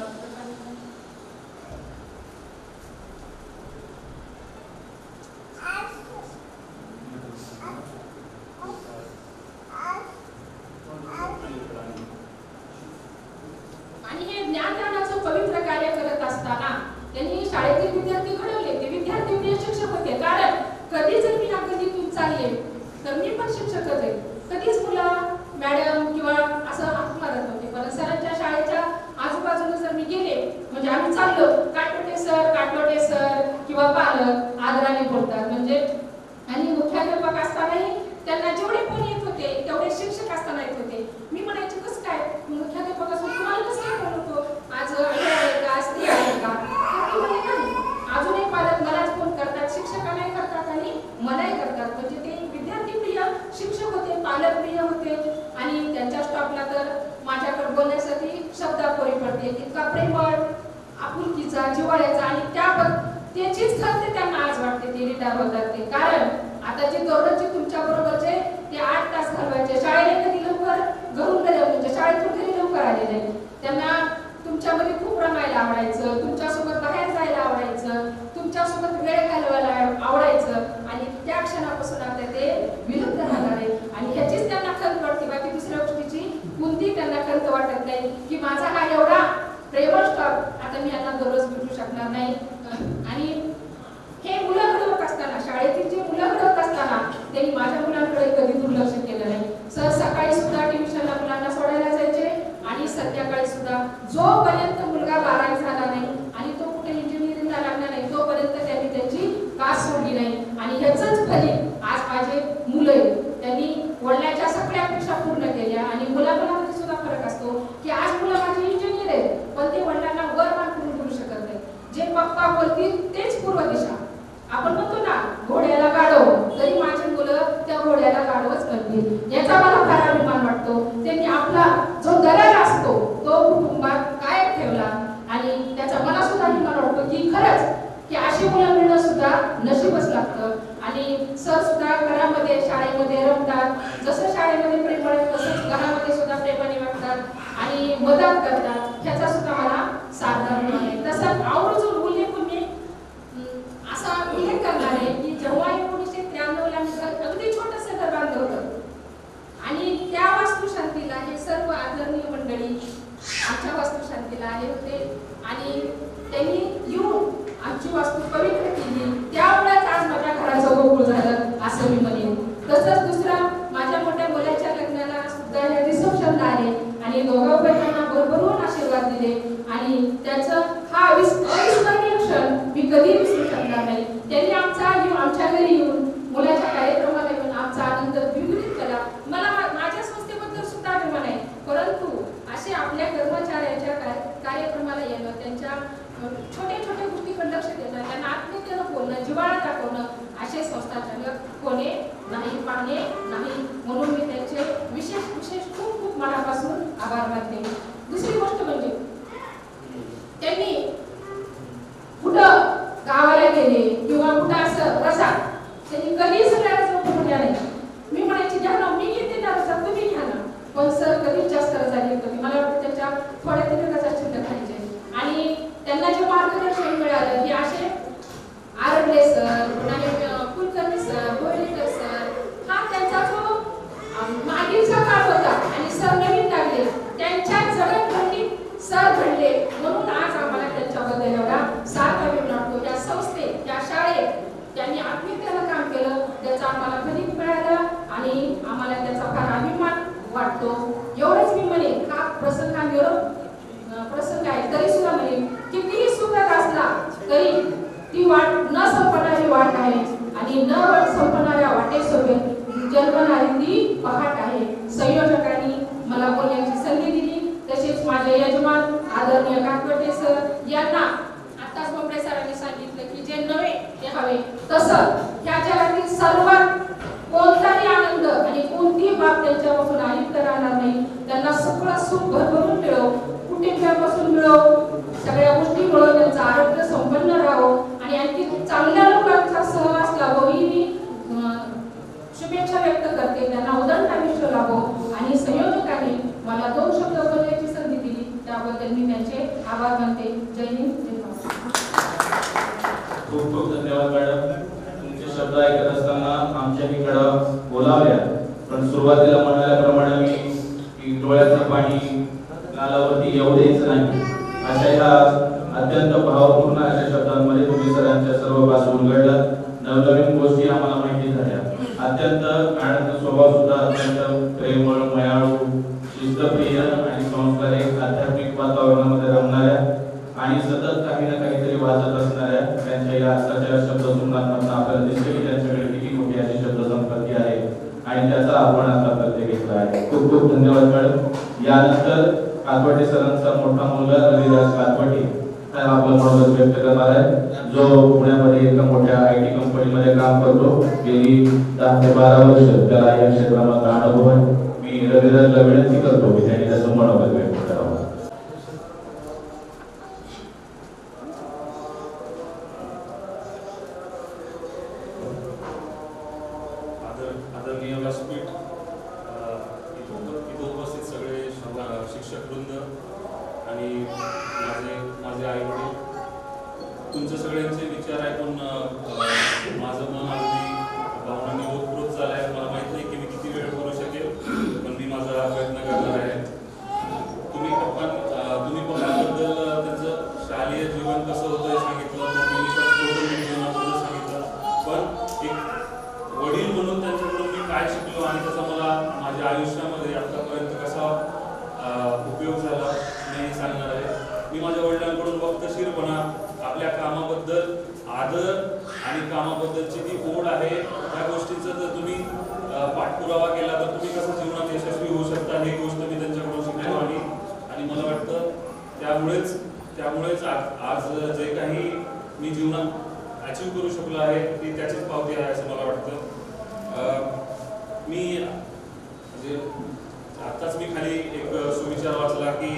आणि हे ज्ञानदानाचं पवित्र कार्य करत असताना त्यांनी शाळेतील विद्यार्थी घडवले. ते विद्यार्थी प्रिय शिक्षक होते, कारण कधी जर मी ह्या गल्लीतून चालले तर मी पण शिक्षकच आहे. कधीच मुलं मॅडम किंवा असं हाक मारत नव्हते, पण सरांच्या शाळेच्या आजूबाजूला जर मी गेले, म्हणजे आम्ही चाललो, काटोटे सर किंवा पालक आदराने बोलतात. म्हणजे आणि मुख्याध्यापक असतानाही त्यांना जेवढे कोण येत होते तेवढे शिक्षक असताना येत होते. मी म्हणायचे कसं काय मुख्याध्यापक असं तुम्हाला कसं काय बोलतो, आज आहे का, स्त्री आहे का? अजूनही पालक मलाच फोन करतात, शिक्षकांनाही करतात आणि मलाही करतात. म्हणजे ते विद्यार्थी प्रिय शिक्षक होते, पालक प्रिय होते. आणि त्यांच्या स्टॉपला तर माझ्याकडे बोलण्यासाठी शब्दापोरी पडते. इतका प्रेमळ, आपुलकीचा, जिव्हाळ्याचा, आणि त्याचीच खंत त्यांना आज वाटते ते रिटायर होतात ते. कारण आता जे दररोजचे तुमच्या बरोबरचे ते 8 तास घालवायचे, शाळेला कधी लवकर घरून म्हणजे शाळेतून घरी लवकर आले नाही. त्यांना तुमच्यामध्ये खूप रमायला आवडायचं, तुमच्यासोबत बाहेर जायला आवडायचं, तुमच्यासोबत वेळ घालवायला आवडायचं. आणि त्या क्षणापासून आता ते विलुप्त राहणार आहे. आणि ह्याचीच त्यांना खंत वाटते, बाकी दुसऱ्या गोष्टीची कोणती त्यांना खंत वाटत नाही की माझा हा एवढा प्रेमळ स्टॉप आता मी यांना दररोज भेटू शकणार नाही. आणि हे मुलं घडवत असताना, शाळेतील जे मुलं घडवत असताना त्यांनी माझ्या मुलांकडे कधी दुर्लक्ष केलं नाही. सर सकाळी सुद्धा ट्युशनला मुलांना सोडायला जायचे आणि संध्याकाळी सुद्धा जोपर्यंत मुलगा 12वी झाला नाही आणि तो कुठे इंजिनिअरिंगला लागला नाही तोपर्यंत त्यांनी त्याची कास सोडली नाही. आणि ह्याचंच फलित आज माझे मुलं आहेत. त्यांनी वडिलांच्या सगळ्या अपेक्षा पूर्ण केल्या. आणि मुलामुलांमध्ये सुद्धा फरक असतो की आज मुलं माझे इंजिनियर आहेत, पण ते वडिलांना वर मान करून बोलू शकत नाही. जे पप्पा बोलतील तेच पूर्व दिशा. आपण म्हणतो ना घोड्याला गाढव, तरी माझी मुलं त्या घोड्याला गाढवच करतील. याचा मला फार अभिमान वाटतो. त्यांनी आपला जो दरार असतो तो कुटुंबात कायम ठेवला. आणि त्याचा मला सुद्धा अभिमान वाटतो की खरंच की अशी मुलं मिळणं सुद्धा नशीबच लागतं. आणि सर सुद्धा घरामध्ये शाळेमध्ये रमतात, जसं शाळेमध्ये प्रेमळ तसंच घरामध्ये सुद्धा प्रेमाने वागतात आणि मदत करतात. ह्याचा सुद्धा मला साधना मिळाली. तसंच आवर्जून उल्लेखून मी असा उल्लेख करणार आहे की जेव्हा 1993ला मी अगदी छोटंसं घर बांधलं होतं आणि त्या वास्तुशांतीला हे सर्व आदरणीय मंडळी आमच्या वास्तुशांतीला आले होते आणि त्यांनी येऊन आमची वास्तू पवित्र केली. त्यामुळेच आज माझ्या घराचं गोकुळ झालं असं मी म्हणेन. तसंच दुसरं, माझ्या मोठ्या मुलाच्या लग्नाला सुद्धा हे रिसेप्शनला आले आणि दोघा बहिणींना भरभरून आशीर्वाद दिले. आणि त्याचं हा अविस्मरणीय क्षण मी कधी विसरू शकणार नाही. त्यांनी आमच्या घरी येऊन मुलाच्या कार्यक्रमाला येऊन आमचा आनंद द्विगुणित केला. मला माझ्या संस्थेबद्दल सुद्धा अभिमान आहे, परंतु असे आपल्या कर्मचाऱ्यांच्या कार्यक्रमाला येणं, त्यांच्या छोट्या छोट्या गोष्टीकडे लक्ष देणं, त्यांना आत्मीयतेनं बोलणं, जिव्हाळा दाखवणं, असे संस्थाचालक कोणी नाही, पाहणे नाही. म्हणून मी त्यांचे विशेष खूप खूप मनापासून आभार मानते. दुसरी गोष्ट म्हणजे त्यांनी कुठं गावाला गेले किंवा कुठं असं प्रसाद त्यांनी कधी सगळ्याला झोपून म्हटल्या नाही. मी म्हणायची घ्या ना, मी घेते ना प्रसाद, तुम्ही घ्या ना. पण सर कधीच जास्त रजाली होती. मला वाटतं त्यांच्या थोड्या तिकडचा चिंता खायचे. आणि त्यांना जे मार्गदर्शन मिळालं हे असे आरडले सर, कुलकर्णी सर, हा निरोप प्रसंग आहे तरी सुद्धा म्हणेन कितीही सुखद असला तरी ती वाट न संपणारी वाट आहे आणि न संपणाऱ्या वाटेसोबत जन्मणारी ती पहाट आहे. संयोजकांनी मला बोलण्याची संधी दिली, तसेच माझे यजमान आदरणीय कातवटे सर यांना आताच मोपळे सरांनी सांगितलं की जे नवे ते हवे, तसं ह्या जगातील सर्वात कोणताही आनंद आणि कोणतीही बाब त्यांच्यापासून अलिप्त राहणार नाही. त्यांना सगळं सुख भरभरून मिळो, कुटुंबापासून मिळो, सगळ्या गोष्टी मिळो, त्यांचं आरोग्य संपन्न राहो आणि आणखी चांगल्या लोकांचा सहवास लाभो ही मी शुभेच्छा व्यक्त करते. त्यांना उदंड आयुष्य लाभो आणि संयोजकांनी मला 2 शब्द बोलण्याची संधी दिली त्याबद्दल मी त्यांचे आभार मानते. जय हिंद, जय भारत. खूप खूप धन्यवाद मॅडम. तुमचे शब्द ऐकत असताना आमच्याही कडं बोलावल्या, पण सुरुवातीला म्हणाल्याप्रमाणे मी की डोळ्याचं पाणी गालावरती येऊ द्यायचं नाही अशा ह्या अत्यंत भावपूर्ण अशा शब्दांमध्ये तुम्ही सरांच्या सर्व बाजू उलगडलात. नवनवीन गोष्टी आम्हाला माहिती झाल्या. अत्यंत मॅडमचा स्वभाव सुद्धा अत्यंत प्रेमळ, मयाळू, शिस्तप्रिय आणि संस्कारिक, आध्यात्मिक वातावरणामध्ये रमणाऱ्या आणि सतत काही ना काहीतरी वाचत असणाऱ्या त्यांच्या या आजच्या शब्दसंपत्तीतून आपल्याला दिसते की त्यांच्याकडे किती मोठी अशी शब्दसंपत्ती आहे आणि त्याचा आपण आता प्रत्यय घेतला आहे. खूप खूप धन्यवाद मॅडम. यानंतर कातवटे सरांचा मोठा मुलगा रविराज कातवटे आपलं मनोगत व्यक्त करणार आहे, जो पुण्यामध्ये एका मोठ्या IT कंपनीमध्ये काम करतो. गेली 10 ते 12 वर्ष त्याला या क्षेत्रामध्ये अनुभव आहे. मी रविराजला विनंती करतो की त्यांनी त्याचं मनोगत व्यक्त करावं. आदरणीय व्यासपीठ, इथं उपस्थित सगळे शिक्षक वृंद आणि माझे आई वडील, तुमचे सगळ्यांचे विचार ऐकून माझं मन अगदी भावनांनी ओतप्रोत झालं आहे. मला माहित नाही की मी किती वेळ बोलू शकेल, पण मी माझा प्रयत्न करणार आहे. तुम्ही पप्पांबद्दल त्यांचं शालेय जीवन कसं होतं हे सांगितलं, मम्मीने पण कौटुंबिक जीवनाबद्दल सांगितलं, पण एक वडील म्हणून त्यांच्याकडून मी काय शिकलो आणि त्याचा मला माझ्या आयुष्यामध्ये आतापर्यंत कसा उपयोग झाला मी सांगणार आहे. मी माझ्या वडिलांकडून वक्तशीरपणा, आपल्या कामाबद्दल आदर आणि कामाबद्दलची ती ओढ आहे, त्या गोष्टींचा जर तुम्ही पाठपुरावा केला तर तुम्ही कसं जीवनात यशस्वी होऊ शकता ही गोष्ट मी त्यांच्याकडून शिकलो. आणि मला वाटतं त्यामुळेच आज जे काही मी जीवनात अचीव करू शकलो आहे ती त्याचीच पावती आहे असं मला वाटतं. मी म्हणजे आताच मी खाली एक सुविचार वाचला की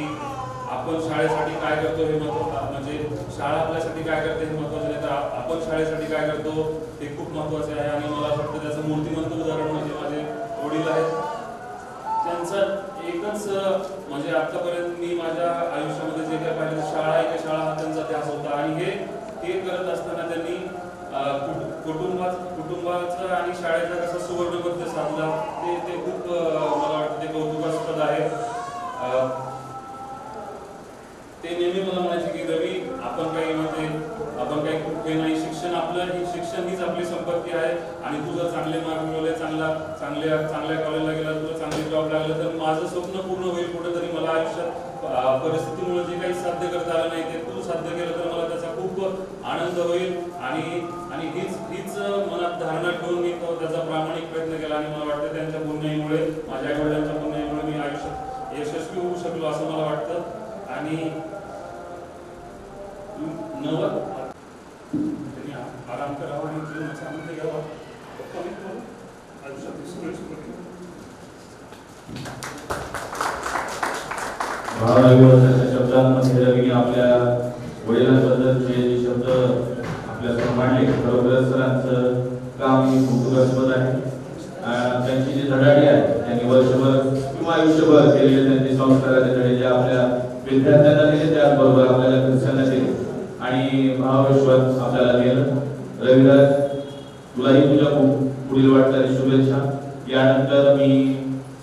आपण शाळेसाठी काय करतो हे म्हणजे शाळा आपल्यासाठी काय करते हे महत्त्वाचे नाही, तर आपण शाळेसाठी काय करतो हे खूप महत्त्वाचे आहे. आणि मला वाटतं त्याचं मूर्तिमंत उदाहरण म्हणजे माझे वडील आहेत. त्यांचं एकच म्हणजे आतापर्यंत मी माझ्या आयुष्यामध्ये जे काय पाहिलं शाळा आहे, शाळा हा त्यांचा ध्यास होता. आणि हे करत असताना त्यांनी कुटुंबाचा आणि शाळेचा कसा सुवर्णमध्य साधला ते खूप मला वाटतं ते कौतुकास्पद आहे. ते नेहमी मला म्हणायचे की रवी, आपण काही कुठे नाही, शिक्षण हीच आपली संपत्ती आहे आणि तू जर चांगले मार्क मिळवले, चांगल्या कॉलेजला गेला, तुला चांगली जॉब लागला तर माझं स्वप्न पूर्ण होईल कुठेतरी. मला आयुष्यात परिस्थितीमुळे जे काही साध्य करता आलं नाही ते तू साध्य केलं तर मला त्याचा खूप आनंद होईल. आणि हीच मनात धारणा ठेवून मी त्याचा प्रामाणिक प्रयत्न केला. आणि मला वाटतं त्यांच्या पुण्याईमुळे, माझ्या आई वडिलांच्या पुण्याईमुळे मी आयुष्यात यशस्वी होऊ शकलो असं मला वाटतं. आणि त्यांनी आराम करावा आणि जीवनाचा आनंद घ्यावा. शब्दांमध्ये रवीने आपल्या वडिलांबद्दलचे जे शब्द आपल्यासमोर मांडले, खरोखरच सरांचं काम हे कौतुकास्पद आहे. त्यांची जी धडाडी आहे, त्यांनी वर्षभर किंवा आयुष्यभर केलेले त्यांचे संस्काराचे धडे जे आपल्या विद्यार्थ्यांना दिले त्याचबरोबर आपल्याला घरच्यांना दिले आणि भावविश्वास आपल्याला दिलं. रविराज, तुलाही तुझ्या पुढील वाटचाली शुभेच्छा. यानंतर मी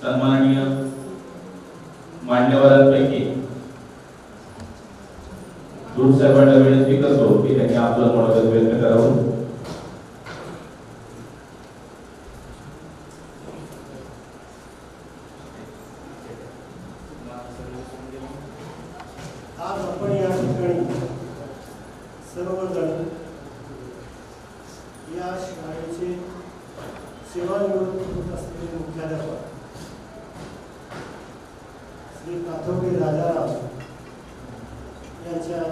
सन्माननीय मान्यवरांपैकी दूर साहेबांना विनंती करतो की त्यांनी आपलं मनोगत व्यक्त करावं. या शाळेचे सेवानिवृत्त होत असलेले मुख्याध्यापक श्री काथोडे राजाराम यांच्या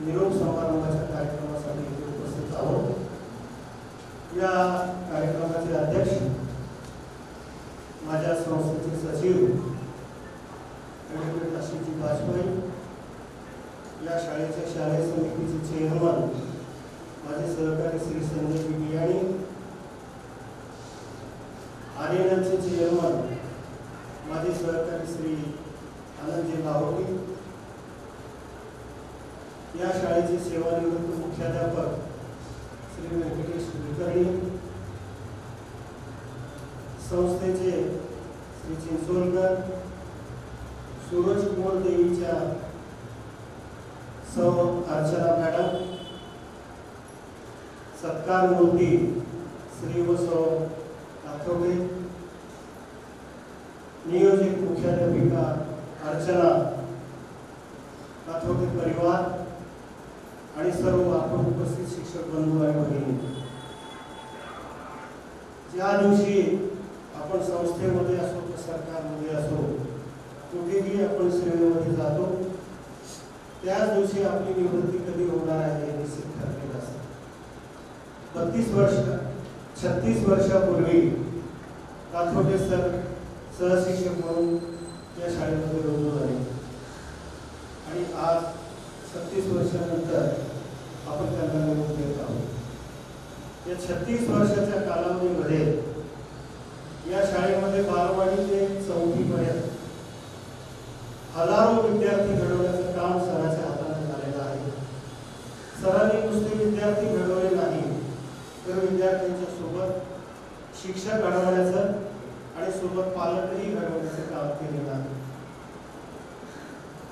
निरोप समारंभाच्या कार्यक्रमासाठी इथे उपस्थित आहोत. या कार्यक्रमाचे अध्यक्ष माझ्या संस्थेचे सचिव ॲडव्होकेट आशिषजी वाजपेयी, या शाळेच्या शालेय समितीचे चेअरमन माझे सहकारी श्री संजय बियाणी, आर्यनचे चेअरमन माझे सहकारी श्री आनंदजी लाहोटी, या शाळेचे सेवानिवृत्त मुख्याध्यापक श्री व्यंकटेश कुलकर्णी, संस्थेचे श्री चिंचोलकर, सूरज कुमार देवीच्या सौ अर्चना मॅडम, सत्कार मूर्ती श्री व सौ काथोडे, नियोजित मुख्याध्यापिका अर्चना, काथोडे परिवार आणि सर्व आपण उपस्थित शिक्षक बंधू आणि भगिनी, ज्या दिवशी आपण संस्थेमध्ये असो तर सरकारमध्ये असो, कुठेही आपण सेवेमध्ये जातो, त्याच दिवशी आपली निवृत्ती कधी होणार आहे हे निश्चित ठरलेलं असतं. 36 वर्षापूर्वी काथोडे सर सहशिक्षक म्हणून या शाळेमध्ये रुजू झाले आणि आज 36 वर्षानंतर आपण त्यांना निरोप देत आहोत. या 36 वर्षाच्या कालावधीमध्ये या शाळेमध्ये बालवाडी ते 4वी पर्यंत हजारो विद्यार्थी घडवण्याचं काम सरांच्या हाताने झालेलं आहे. सरांनी नुसते विद्यार्थी घडवले नाही तर विद्यार्थ्यांच्या सोबत शिक्षक घडवण्याचं आणि सोबत पालकही घडवण्याचं काम केलेलं आहे.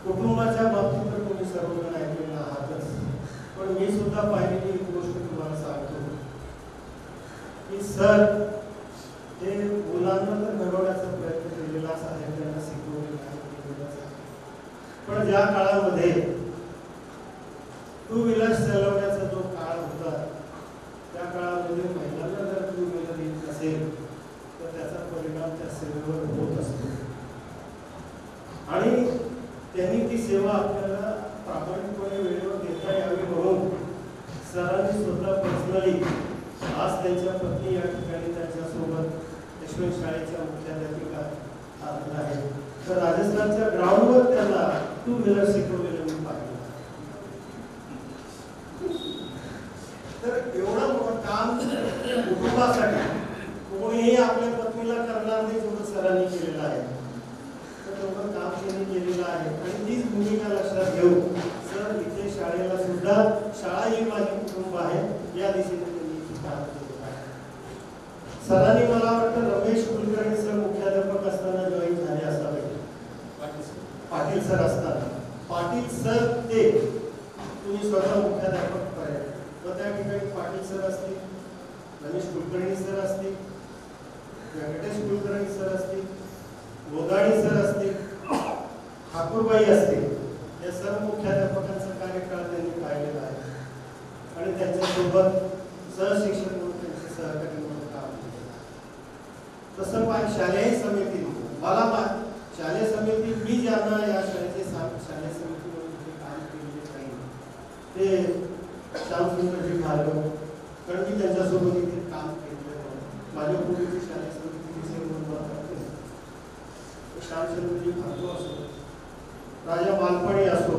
कुटुंबाच्या बाबतीत तर तुम्ही सर्वजण ऐकलेलं आहातच, पण मी सुद्धा पाहिलेली एक गोष्ट तुम्हाला सांगतो की सर हे मुलांना तर घडवण्याचा प्रयत्न केलेलाच आहे, त्यांना शिकवलेला आहे, पण ज्या काळामध्ये टू व्हीलर चालवण्याचा जो काळ होता त्या काळामध्ये महिलांना जर टू व्हीलर येत नसेल तर त्याचा परिणाम त्या सेवेवर होत असतो आणि त्यांनी ती सेवा आपल्याला प्रामाणिकपणे वेळेवर देता यावी म्हणून सरांनी स्वतः पर्सनली आज त्यांच्या पत्नी या ठिकाणी त्यांच्यासोबत यशवंत शाळेच्या मुख्याध्यापिका आहेत. तर राजस्थानच्या ग्राउंडवर त्यांना टू व्हीलर शिकवलेलं मी पाहिलं. तर एवढं मोठं काम कुटुंबासाठी कोणीही आपल्या पत्नीला करणार नाही जेवढं सरांनी केलेलं आहे. तर तेवढं काम त्यांनी केलेलं आहे आणि तीच भूमिका लक्षात घेऊन सर इथे शाळेला सुद्धा शाळा ही माझी कुटुंब आहे या दिशेने त्यांनी काम केलेलं आहे. सरांनी मला वाटतं रमेश कुलकर्णी सर मुख्याध्यापक असताना जॉईन झाले असावे, पाटील सर असताना. पाटील सर ते तुम्ही स्वतः मुख्याध्यापक पर्यंत व त्या ठिकाणी पाटील सर असतील, रमेश कुलकर्णी सर असतील, व्यंकटेश कुलकर्णी सर असतील, गोदाणी सर असतील, ठाकूरबाई असतील, या सर्व मुख्याध्यापकांचा कार्यकाळ त्यांनी पाहिलेला आहे आणि त्यांच्यासोबत सहशिक्षक म्हणून त्यांचे सहकारी म्हणून काम केलं. तसं शालेय समिती मला शालेय समिती मी ज्यांना या शाळेचे शालेय समिती म्हणून काम केलेले काही ते श्यामसुंदरजी भार्गव, कारण मी त्यांच्यासोबत इथे काम केलेलं. माझ्या पूर्वीची शालेय समितीचे म्हणून श्यामचंद्रजी भार्गव असो, राजा मालपाणी असो,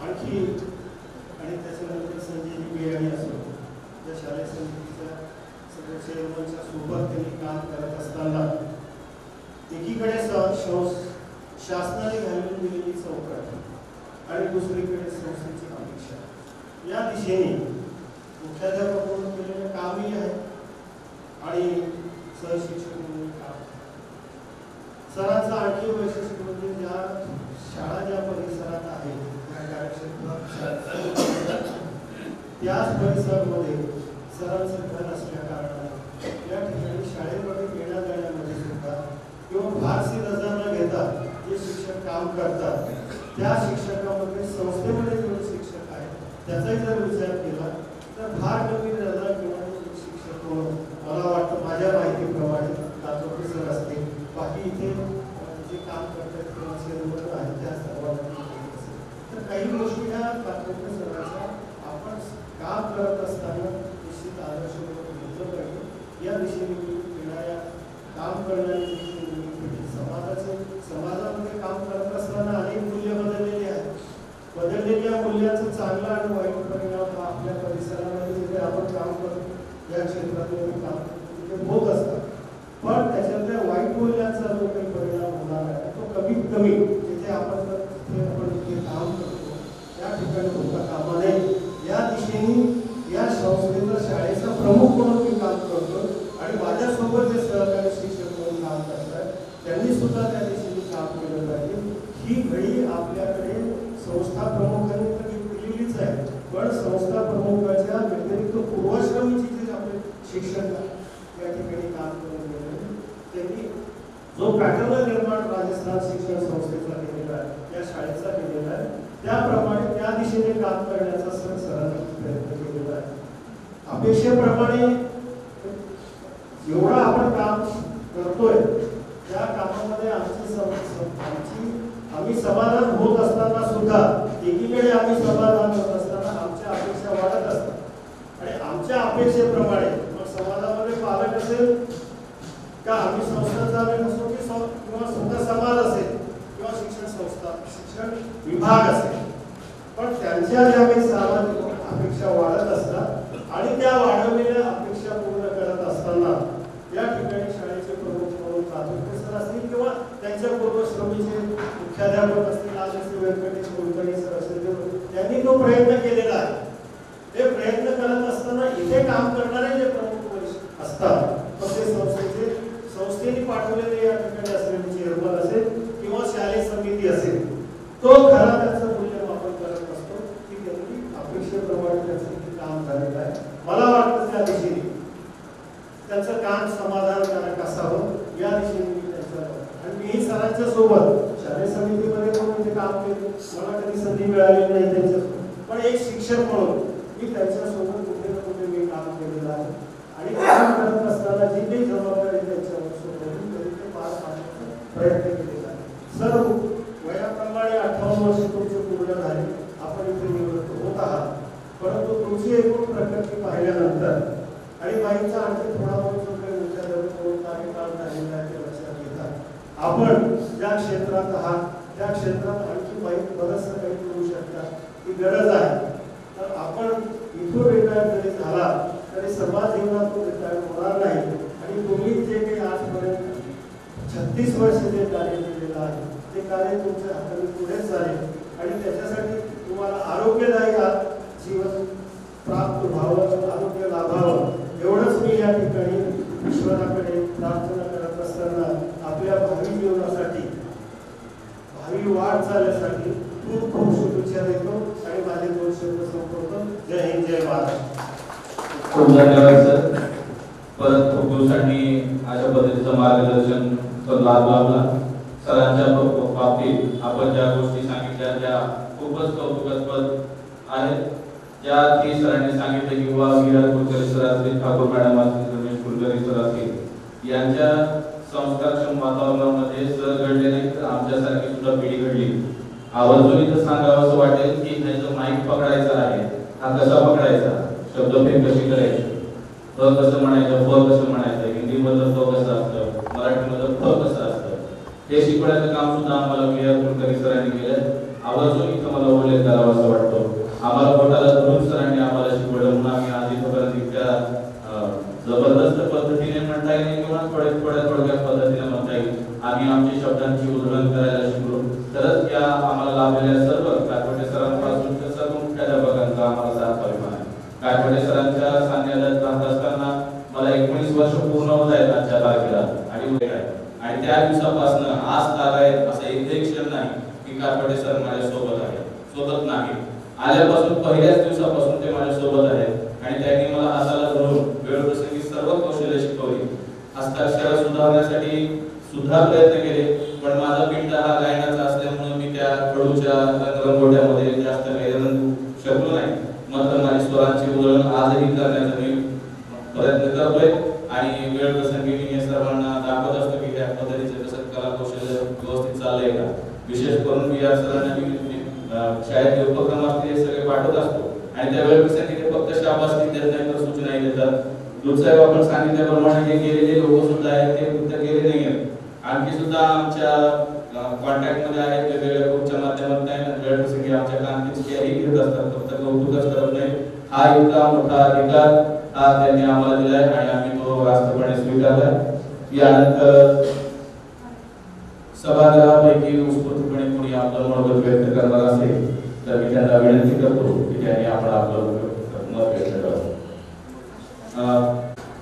आणखी आणि त्याच्यानंतर संजयजी बियाणी असो, या शालेय समितीच्या सगळ्या चेअरमनच्या सोबत त्यांनी काम करत असताना एकीकडे शासनाने घालून दिलेली चौकट आणि दुसरीकडे संस्थेची अपेक्षा, या दिशेने मुख्याध्यापक म्हणून केलेलं कामही आहे आणि सहशिक्षक म्हणून काम. सरांचं आणखी वैशिष्ट्य म्हणजे ज्या शाळा ज्या परिसरात आहे त्या कार्यक्षेत्रात त्याच परिसरामध्ये सरांचं घर असल्या कारणाने या ठिकाणी शाळेमध्ये येण्या जाण्यामध्ये सुद्धा किंवा फारशी रजा न घेता जे शिक्षक काम करतात त्या शिक्षकामध्ये संस्थेमध्ये जेवढे शिक्षक आहेत त्याचाही जर विचार केला तर फार कमी झाला किंवा शिक्षक मला वाटतं माझ्या माहितीप्रमाणे कातोडे सर असतील, बाकी इथे जे काम करतात किंवा सेवक आहेत त्या सर्वांना तर काही गोष्टी ह्या कातोडे सरांच्या आपण काम करत असताना निश्चित आदर्श घेतलं पाहिजे. या दिशेने येणाऱ्या काम करणारी समाजामध्ये काम करत असताना अनेक मूल्य बदललेली आहेत. बदललेल्या मूल्यांचा चांगला आणि वाईट परिणाम आपल्या परिसरामध्ये जिथे आपण काम करतो या क्षेत्रातले काम तिथे होत असतात, पण त्याच्यातल्या वाईट मूल्यांचा जो काही परिणाम होणार आहे तो कमीत कमी जिथे आपण जिथे काम करतो त्या ठिकाणी होता कामा नये. या दिशेने या संस्थेचा शाळेचा प्रमुख म्हणून मी काम करतो आणि माझ्यासोबत जे सहकारी शिक्षक म्हणून काम करतात त्यांनी सुद्धा त्या दिशेने काम केलं पाहिजे. ही घडी आपल्याकडे संस्था प्रमुखांनी तर दिलेलीच आहे, पण संस्था प्रमुखाच्या व्यतिरिक्त पूर्वाश्रमीची जे आपले शिक्षक या ठिकाणी काम करून गेले त्यांनी जो पॅटर्न निर्माण राजस्थान शिक्षण संस्थेचा केलेला आहे, या शाळेचा केलेला आहे, त्याप्रमाणे त्या दिशेने काम करण्याचा सरांनी प्रयत्न केलेला आहे. अपेक्षेप्रमाणे जेवढं आपण काम करतोय त्या कामामध्ये आम्ही समाधान होत असताना सुद्धा एकीकडे आम्ही समाधान होत असताना आमच्या अपेक्षा वाढत असतात आणि आमच्या अपेक्षेप्रमाणे मग समाजामध्ये पालक असेल का आम्ही संस्था चालवत असतो किंवा स्वतः समाज असेल किंवा शिक्षण संस्था शिक्षण विभाग असेल, पण त्यांच्या ज्या काही सामाजिक अपेक्षा वाढत असतात आणि त्या वाढवलेल्या अपेक्षा पूर्ण करत असताना या ठिकाणी शाळेचे प्रमुख म्हणून कातोडे सर असतील किंवा त्यांच्या पूर्वश्रमीचे मुख्याध्यापक असतील आज व्यंकटेश कुलकर्णी सर असतील त्यांनी तो प्रयत्न केलेला आहे. ते प्रयत्न करत असताना इथे काम करणारे जे प्रमुख असतात ते संस्थेने पाठवलेले या ठिकाणी असलेले चेअरमन असेल किंवा शालेय समिती असेल, तो खरा त्याचं मूल्यमापन करत असतो की त्यांनी अपेक्षेप्रमाणे त्याचं काम झालेलं आहे. मला वाटतं त्या दिशेने त्यांचं काम समाधानकारक असावं या दिशेने मी त्यांच्या आणि मीही सरांच्या सोबत शालेय समितीमध्ये पण ते काम केले, मला कधी संधी मिळाली नाही त्यांच्यासोबत, पण एक शिक्षक म्हणून मी त्यांच्यासोबत कुठे ना कुठे मी काम केलेलं आहे आणि काम करत असताना जी काही जबाबदारी त्यांच्यावर सोडली तरी ते पार पाडण्याचा प्रयत्न केलेला आहे. सर वयाप्रमाणे 58 वर्ष तुमचे पूर्ण झाले, आपण इथे निवृत्त होत आहात, परंतु तुमची एकूण प्रकृती पाहिल्यानंतर आणि बाईंचा आणखी थोडा बहुत जो काही विचार कार्यकाळ झालेला आहे ते लक्षात घेतात आपण ज्या क्षेत्रात आहात त्या क्षेत्रात आणखी बाई बरंचसं काही करू शकतात, ही गरज आहे. तर आपण इथून रिटायर जरी झाला तरी समाज जीवनातून रिटायर होणार नाही आणि तुम्ही जे काही आजपर्यंत 36 वर्ष जे कार्य केलेलं आहे ते कार्य तुमच्या हाताने पुढेच चालेल आणि त्याच्यासाठी तुम्हाला आरोग्यदायी जीवन प्राप्त व्हावं, आरोग्य लाभावं एवढंच मी या ठिकाणी ईश्वराकडे प्रार्थना करत असताना आपल्या भावी जीवनासाठी भावी वाढ चालण्यासाठी खूप खूप शुभेच्छा देतो आणि माझे 2 शब्द संपवतो. जय हिंद, जय महाराष्ट्र. खूप धन्यवाद सर. परत खूप दिवसांनी अशा पद्धतीचं मार्गदर्शन लाभला. सरांच्या बाबतीत आपण ज्या गोष्टी सांगितल्या त्या खूपच कौतुकास्पद आहेत. ज्या ती सरांनी सांगितलं किंवा विराज कुलकर्णी सर असतील, ठाकूर मॅडम असतील, रमेश कुलकर्णी सर असतील, यांच्या संस्कारक्षम वातावरणामध्ये सर घडले नाही तर आमच्यासारखी सुद्धा पिढी घडली. आवर्जून इथं सांगावं असं वाटेल की ह्याचं माईक पकडायचा आहे, हा कसा पकडायचा, शब्दफेक कशी करायची, कसं म्हणायचं, कसं म्हणायचं, हिंदीमधलं कसं असतं, मराठीमधलं कसं असतं, हे शिकवण्याचं काम सुद्धा आम्हाला विराज कुलकर्णी सरांनी केलं. आवर्जून इथं मला उल्लेख करावा असं वाटतो. आम्हाला पोटाला धरून सरांनी आम्हाला शिकवलं म्हणून आम्ही आज इथपर्यंत इतक्या जबरदस्त पद्धतीने म्हणता येईल किंवा थोड्या पद्धतीने म्हणता येईल आम्ही आमच्या शब्दांची उधळण करायला शिकलो. तरच या आम्हाला लाभलेल्या सर्व कातोडे सरांपासून सर्व मुख्याध्यापकांचा आम्हाला साथ अभिमान आहे. कातोडे सरांच्या सान्निध्यात राहत असताना मला 19 वर्ष पूर्ण होत आहेत आजच्या तारखेला आणि त्या दिवसापासून आज तागाय असं एकही क्षण नाही की कातोडे सर माझ्या सोबत आहे. सोबत नाही, आल्यापासून पहिल्याच दिवसापासून ते माझ्या सोबत आहेत आणि त्यांनी मला हाताला धरून वेळप्रसंगी सर्व कौशल्य शिकवली. हस्ताक्षर सुधारण्यासाठी सुद्धा प्रयत्न केले, पण माझा पिंड हा गायनाचा असल्यामुळे मी त्या खडूच्या रंगोट्यामध्ये जास्त काही रंगू शकलो नाही. उपक्रमाचे वळण आजही करण्याचा मी प्रयत्न करतोय आणि वेळ प्रसंगी मी सर्वांना दाखवत असतो की ह्या पद्धतीचं कसं कला कौशल्य व्यवस्थित चाललंय का. विशेष करून मी या सरांना शाळेत उपक्रम असतील हे सगळे पाठवत असतो आणि त्या वेळ प्रसंगी ते फक्त शाबासकी देत नाही तर सूचनाही देतात. साहेब आपण सांगितल्याप्रमाणे जे गेलेले लोक सुद्धा आहेत ते फक्त गेले नाही आहेत, आणखी सुद्धा आमच्या कॉन्टॅक्ट मध्ये आहेत, वेगवेगळ्या ग्रुपच्या माध्यमातून वेळ प्रसंगी आमच्या कामगिरीची घेत असतात, फक्त कौतुकच करत नाही. हा इतका मोठा अधिकार हा त्यांनी आम्हाला दिलाय आणि आम्ही तो राष्ट्रपणे स्वीकारलाय. यानंतर सभागृहापैकी उत्स्फूर्तपणे कोणी आपलं मनोगत व्यक्त करणार असेल तर मी त्यांना विनंती करतो की त्यांनी आपण आपलं मत व्यक्त करावं.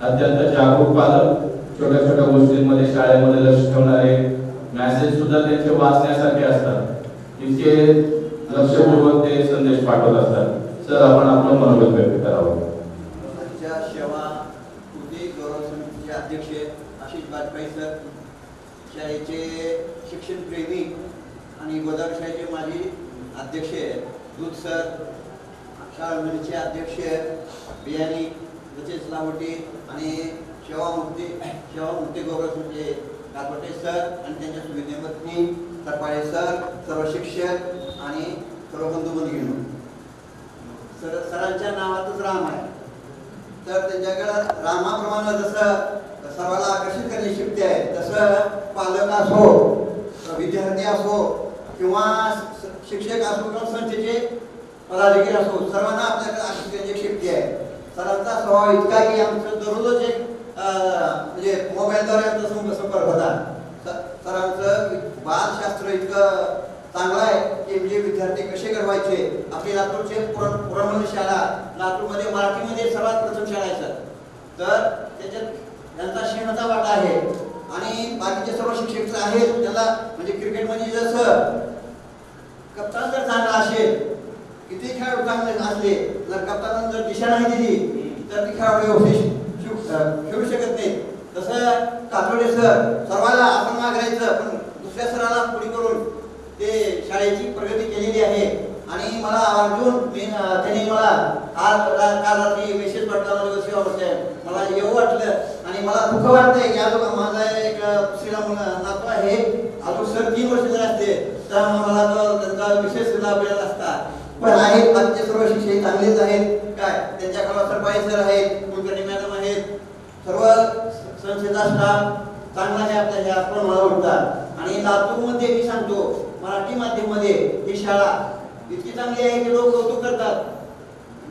अत्यंत जागरूक पालक, छोट्या छोट्या गोष्टींमध्ये शाळेमध्ये लक्ष ठेवणारे, मेसेज सुद्धा त्यांचे वाचण्यासारखे असतात, इतके लक्षपूर्वक ते संदेश पाठवत असतात. सर आपण आपलं मनोगत व्यक्त करावं. सेवा कृती गौरव समितीचे अध्यक्ष आशिष बाजपेयी सर, शाळेचे शिक्षण प्रेमी आणि गोदावरी शाळेचे माजी अध्यक्ष दूध सर, शाळा मंडळीचे अध्यक्ष बियाणी रचेश लाहोटी आणि सेवामुक्ती गौरव समितीचे कातवटे सर आणि त्यांच्या सुविधेपत्नी तरपाळे सर, सर्व शिक्षक आणि सर्व बंधू भगिनी. सरांच्या नावातच राम आहे, तर त्यांच्याकडे रामाप्रमाणे जसं सर्वांना आकर्षित करण्याची शक्ती आहे तसं पालक असो, विद्यार्थी असो किंवा शिक्षक असो किंवा संस्थेचे पदाधिकारी असो, सर्वांना आपल्याकडे आकर्षित करण्याची शक्ती आहे. सरांचा स्वभाव इतका की आमचं दररोज एक म्हणजे मोबाईलद्वारे आमचा संपर्क होता. सरांचं बालशास्त्र इतकं चांगलं आहे की म्हणजे विद्यार्थी कसे घडवायचे. आपली लातूरचे पुरमंडल शाळा, लातूरमध्ये मराठीमध्ये सर्वात प्रथम शाळा आहे सर, तर त्याच्यात त्यांचा शेणाचा वाटा आहे. आणि बाकीचे सर्व शिक्षक आहेत त्याला म्हणजे क्रिकेटमध्ये जसं कप्तान जर चांगला असेल, किती खेळाडू चांगले असले, जर कप्तानानं जर दिशा नाही दिली तर ती खेळाडू खेळू शकत नाही. तसं कातोडे सर सर्वांना आपण मागायचं पण दुसऱ्या सराला पुढे करून ते शाळेची प्रगती केलेली आहे. आणि मला आवर्जून त्यांनी मला काल रात्री मेसेज पाठवला, मला येऊ वाटलं आणि मला दुःख वाटतंय की अजून माझा एक श्रीराम नातू आहे, अजून सर 3 वर्ष जर असते तर मला त्यांचा विशेष लाभ मिळाला असता. पण आहेत बाकीचे सर्व शिक्षक चांगलेच आहेत, काय त्यांच्या खाली सरपाई सर आहेत, कुलकर्णी मॅडम आहेत, सर्व संस्थेचा स्टाफ चांगला आहे आपल्या ह्या आपण मला वाटतात. आणि लातूरमध्ये मी सांगतो मराठी माध्यममध्ये ही शाळा इतकी चांगली आहे की लोक कौतुक करतात.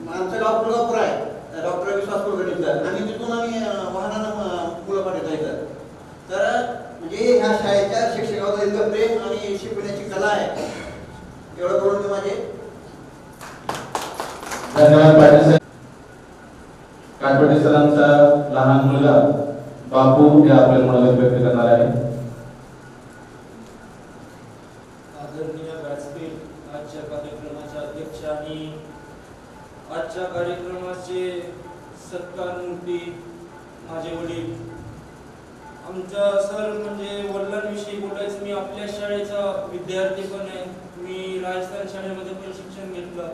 आमचं गाव पुलगापूर आहे, डॉक्टर विश्वास कुलकर्णी सर, आणि तिथून आम्ही वाहनानं मुलं पाठवता. तर म्हणजे ह्या शाळेच्या शिक्षकावर इतकं प्रेम आणि शिकवण्याची कला आहे. एवढं करून मी माझे धन्यवाद. पाटील सर, काटपटे सरांचा लहान मुलगा बापू हे आपल्या मनोगत व्यक्त करणार आहे. आदरणीय व्यासपीठ, आजच्या कार्यक्रमाचे अध्यक्ष आणि आजच्या कार्यक्रमाचे सत्कारमूर्ती माझे वडील. आमच्या सर म्हणजे वडिलांविषयी बोलायचं, मी आपल्या शाळेचा विद्यार्थी पण आहे. मी राजस्थान शाळेमध्ये पण शिक्षण घेतलं.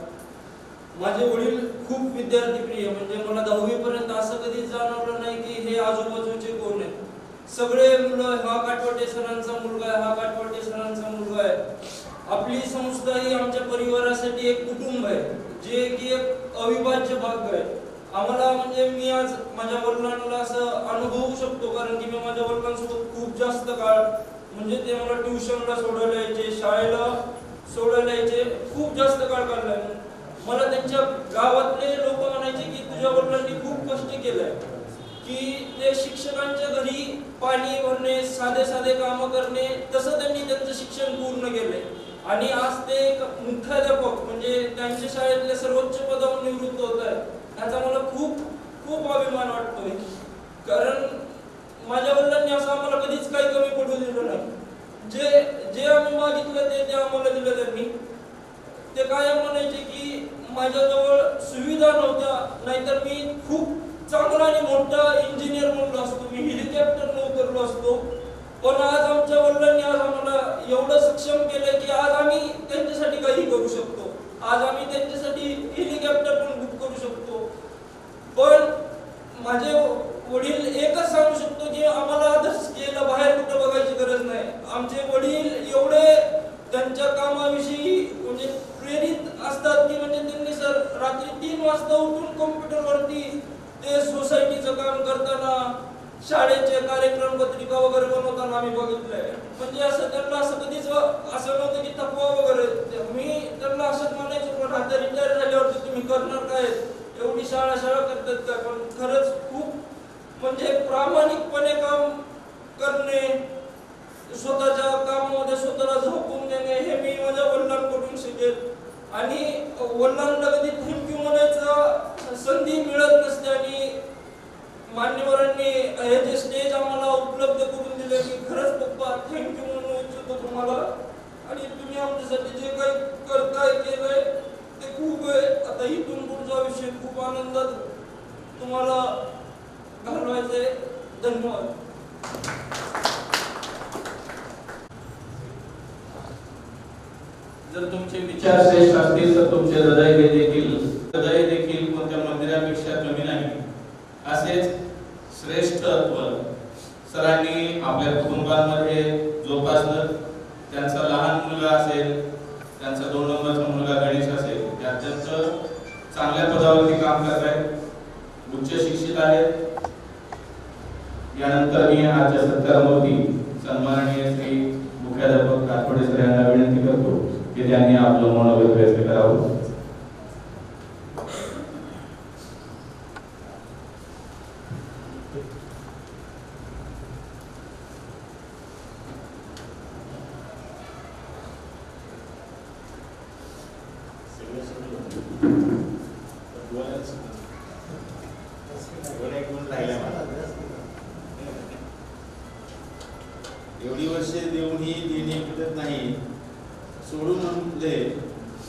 माझे वडील खूप विद्यार्थीप्रिय, म्हणजे मला 10वी पर्यंत असं कधी जाणवलं नाही की हे आजूबाजूचे कोण आहेत. सगळे मुलं हा काटवटे सरांचा मुलगा आहे, हा काटवटे सरांचा मुलगा आहे. आपली संस्था ही आमच्या परिवारासाठी एक कुटुंब आहे, जे की एक अविभाज्य भाग आहे. आम्हाला म्हणजे मी आज माझ्या वडिलांना असं अनुभवू शकतो, कारण की मी माझ्या वडिलांसोबत खूप जास्त काळ म्हणजे ते मला ट्युशनला सोडायला यायचे, शाळेला सोडायला यायचे, खूप जास्त काळ काढलाय. मला त्यांच्या गावातले लोक म्हणायचे की तुझ्या वडिलांनी खूप कष्ट केलंय, की ते शिक्षकांच्या घरी पाणी भरणे, साधे साधे कामं करणे, तसं त्यांनी त्यांचं शिक्षण पूर्ण केलंय. आणि आज ते एक मुख्याध्यापक म्हणजे त्यांच्या शाळेतल्या सर्वोच्च पदावर निवृत्त होत आहे. त्याचा मला खूप खूप अभिमान वाटतोय, कारण माझ्या वडिलांनी असं आम्हाला कधीच काही कमी पडू दिलं नाही. जे जे आम्ही मागितलं ते आम्हाला दिलं त्यांनी. ते कायम म्हणायचे की माझ्याजवळ सुविधा नव्हत्या, नाहीतर मी खूप चांगला आणि मोठा इंजिनियर बनलो असतो, मी हेलिकॉप्टर उतरलो असतो. पण आज आमच्या वडिलांनी आज आम्हाला एवढं सक्षम केलंय की आज आम्ही त्यांच्यासाठी काही करू शकतो. आज आम्ही त्यांच्यासाठी हेलिकॉप्टर पण बुक करू शकतो. माझे वडील एकच सांगू शकतो की आम्हाला आदर्श केला, बाहेर कुठं बघायची गरज नाही. आमचे वडील एवढे त्यांच्या कामाविषयी म्हणजे प्रेरित असतात की म्हणजे त्यांनी सर रात्री 3 वाजता उठून कॉम्प्युटरवरती ते सोसायटीचं काम करताना, शाळेचे कार्यक्रम पत्रिका वगैरे बनवताना आम्ही बघितलंय. म्हणजे असं त्यांना असं कधीच असं नव्हतं की थकवा वगैरे. मी त्यांना असंच म्हणायचो, पण आता रिटायर झाल्यावरती तुम्ही करणार काय, एवढी शाळा करतात काय. पण खरंच खूप म्हणजे प्रामाणिकपणे काम करणे, स्वतःच्या कामामध्ये स्वतःला झोकून देणे, हे मी माझ्या वडिलांकडून शिकेल. आणि वडिलांना कधी थँक्यू म्हणायचं संधी मिळत नसते. आणि मान्यवरांनी हे जे स्टेज आम्हाला उपलब्ध करून दिले, मी खरंच पप्पा थँक्यू म्हणू इच्छितो तुम्हाला. आणि तुम्ही आमच्यासाठी जे काही करताय केलंय ते खूप आहे. आता इथून पुढचा विषय खूप आनंदात तुम्हाला घालवायचे. धन्यवाद. जर तुमचे विचार श्रेष्ठ असतील तर तुमचे हृदय देखील कोणत्या मंदिरापेक्षा कमी नाही. असेच श्रेष्ठत्व सरांनी आपल्या कुटुंबामध्ये जोपासलं. त्यांचा लहान मुलगा असेल, त्यांचा 2 नंबरचा मुलगा गणेश असेल, ते अत्यंत चांगल्या पदावरती काम करत आहेत, उच्च शिक्षित आहेत. यानंतर मी आजच्या सत्कारावरती सन्माननीय श्री मुख्याध्यापक काठोडे सर यांना विनंती करतो की त्यांनी आपलं मनोगत व्यक्त करावं. एवढी वर्षे देऊनही देणे फिटत नाही, सोडून म्हणले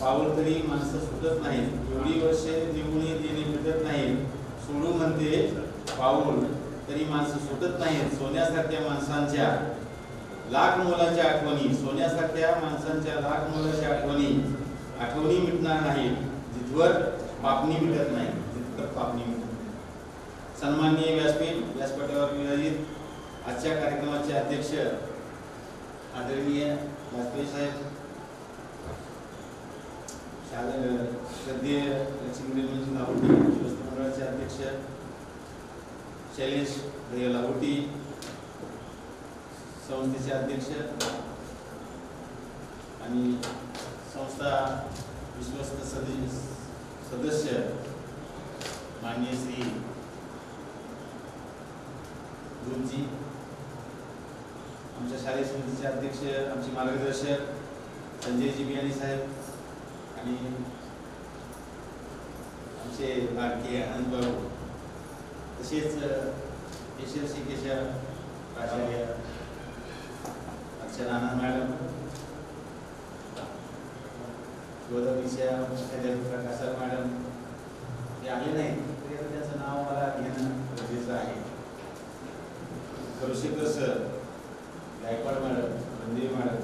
पाऊल तरी माणसं सुटत नाही. एवढी वर्षे देऊनही देणे फिटत नाही, सोडून म्हणते पाऊल तरी माणसं सुटत नाही. सोन्यासारख्या माणसांच्या लाख मोलाच्या आठवणी, सोन्यासारख्या माणसांच्या लाख मोलाच्या आठवणी मिटणार नाही. जिथवर पापणी मिटत नाही, तिथवर पापणी मिटत नाही. सन्माननीय व्यासपीठावर विराजित आजच्या कार्यक्रमाचे अध्यक्ष आदरणीय वाजपेयी साहेब, श्रद्धेय लक्ष्मी लाहोटी मंडळाचे अध्यक्ष शैलेश लाहोटी, संस्थेचे अध्यक्ष आणि संस्था विश्वस्त सदस्य माननीय श्री गुरुजी, आमच्या शालेय समितीचे अध्यक्ष, आमचे मार्गदर्शक संजयजी बियाणी साहेब आणि आमचे लाडके आनंद भाऊ, तसेच यशस्वी केशव प्राचार्य अर्चना आनंद मॅडम, गोदावरीच्या मुख्याध्यापिका कासार मॅडम, हे आले नाही तरी त्याचं नाव मला घेणं गरजेचं आहे. Karushekar sir, Gaikwad madam, Randevi madam,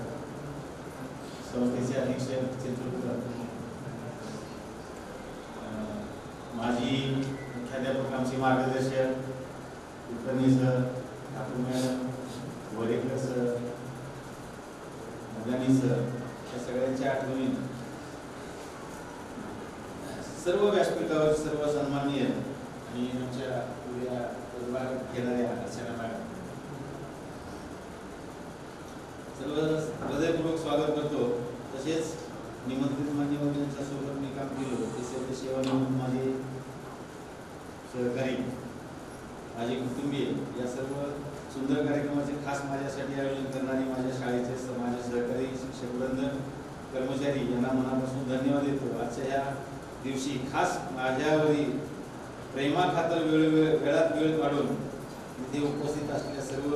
संस्थेचे अध्यक्ष चित्रकूट, माजी मुख्याध्यापक आमचे मार्गदर्शक Kulkarni sir, Thakur madam, Varekar sir, Mulani sir, या सगळ्यांच्या आठवणी सर्व व्यासपीठावर सर्व सन्माननीय आणि आमच्या उद्या घेणाऱ्या अर्चना मॅडम, सर्व हृदयपूर्वक स्वागत करतो. तसेच निमंत्रित मान्यवरांच्या सोबत मी काम केलो, ते सेवानिवृत्त माझे सहकारी, माझे कुटुंबीय, या सर्व सुंदर कार्यक्रमाचे खास माझ्यासाठी आयोजन करणारे माझ्या शाळेचे माझे सहकारी, शिक्षकवृंद, कर्मचारी यांना मनापासून धन्यवाद देतो. आजच्या ह्या दिवशी खास माझ्यावरील प्रेमाखातर वेळात वेळ काढून इथे उपस्थित असलेल्या सर्व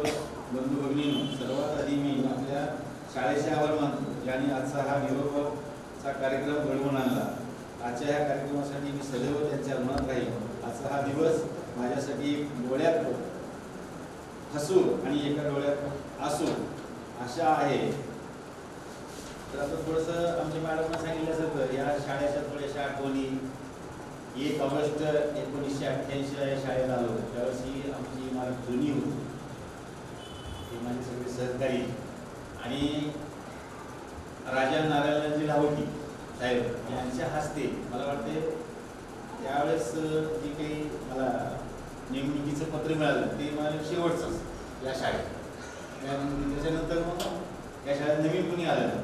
बंधू भगिनींनो, सर्वात आधी मी आपल्या शाळेचे आभार मानतो ज्यांनी आजचा हा निरोपाचा कार्यक्रम घडवून आणला. आजच्या ह्या कार्यक्रमासाठी मी सदैव त्यांच्या ऋणात राहील. आजचा हा दिवस माझ्यासाठी डोळ्यात हसू आणि एका डोळ्यात आसू अशा आहे. तर आता थोडंसं आमच्या मॅडमने सांगितल्यासारखं या शाळेच्या थोड्याशा आठवणी 1 ऑगस्ट 1988 या शाळेत आलो. त्यावेळेस आमची इमारत जुनी होती. हे माझे सगळे सहकारी आणि राजा नारायणजी लाहोटी साहेब यांच्या हस्ते मला वाटते त्यावेळेस जे काही मला नेमणुकीचं पत्र मिळालं ते मला शेवटचंच या शाळेत. त्याच्यानंतर मग या शाळेत नवीन कोणी आलं नाही.